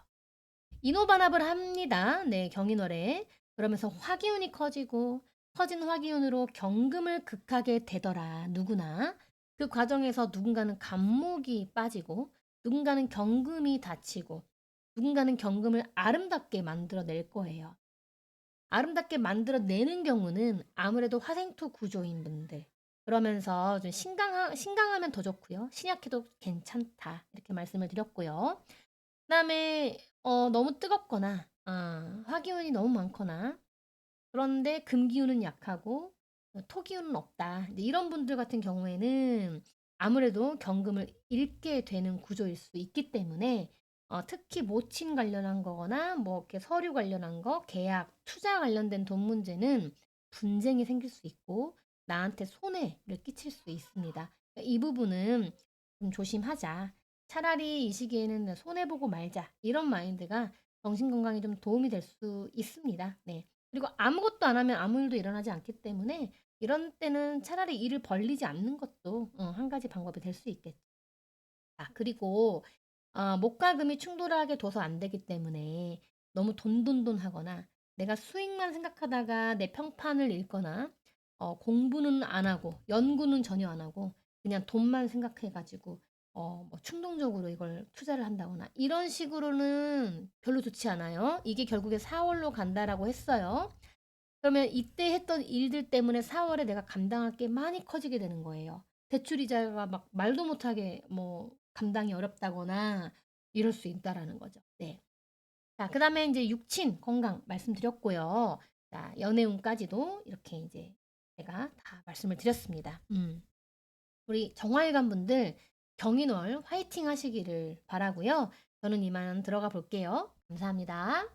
인호반합을 합니다. 네, 경인월에. 그러면서 화기운이 커지고 커진 화기운으로 경금을 극하게 되더라. 누구나. 그 과정에서 누군가는 간목이 빠지고 누군가는 경금이 닫히고 누군가는 경금을 아름답게 만들어낼 거예요. 아름답게 만들어내는 경우는 아무래도 화생토 구조인 분들. 그러면서 좀 신강하면 더 좋고요. 신약해도 괜찮다. 이렇게 말씀을 드렸고요. 그다음에 너무 뜨겁거나 화기운이 너무 많거나 그런데 금기운은 약하고 토기운은 없다. 이제 이런 분들 같은 경우에는 아무래도 경금을 잃게 되는 구조일 수 있기 때문에 특히 모친 관련한 거거나 뭐 이렇게 서류 관련한 거, 계약, 투자 관련된 돈 문제는 분쟁이 생길 수 있고 나한테 손해를 끼칠 수 있습니다. 이 부분은 좀 조심하자. 차라리 이 시기에는 손해보고 말자. 이런 마인드가 정신건강에 좀 도움이 될 수 있습니다. 네. 그리고 아무것도 안 하면 아무 일도 일어나지 않기 때문에 이런 때는 차라리 일을 벌리지 않는 것도 한 가지 방법이 될 수 있겠죠. 그리고 목과 금이 충돌하게 둬서 안 되기 때문에 너무 돈돈돈 하거나 내가 수익만 생각하다가 내 평판을 잃거나 공부는 안 하고 연구는 전혀 안 하고 그냥 돈만 생각해 가지고 뭐 충동적으로 이걸 투자를 한다거나 이런 식으로는 별로 좋지 않아요. 이게 결국에 4월로 간다라고 했어요. 그러면 이때 했던 일들 때문에 4월에 내가 감당할 게 많이 커지게 되는 거예요. 대출 이자가 막 말도 못하게 뭐 감당이 어렵다거나 이럴 수 있다라는 거죠. 네. 자, 그다음에 이제 육친 건강 말씀드렸고요. 자, 연애운까지도 이렇게 이제 제가 다 말씀을 드렸습니다. 우리 정화일관 분들 경인월 화이팅 하시기를 바라고요. 저는 이만 들어가 볼게요. 감사합니다.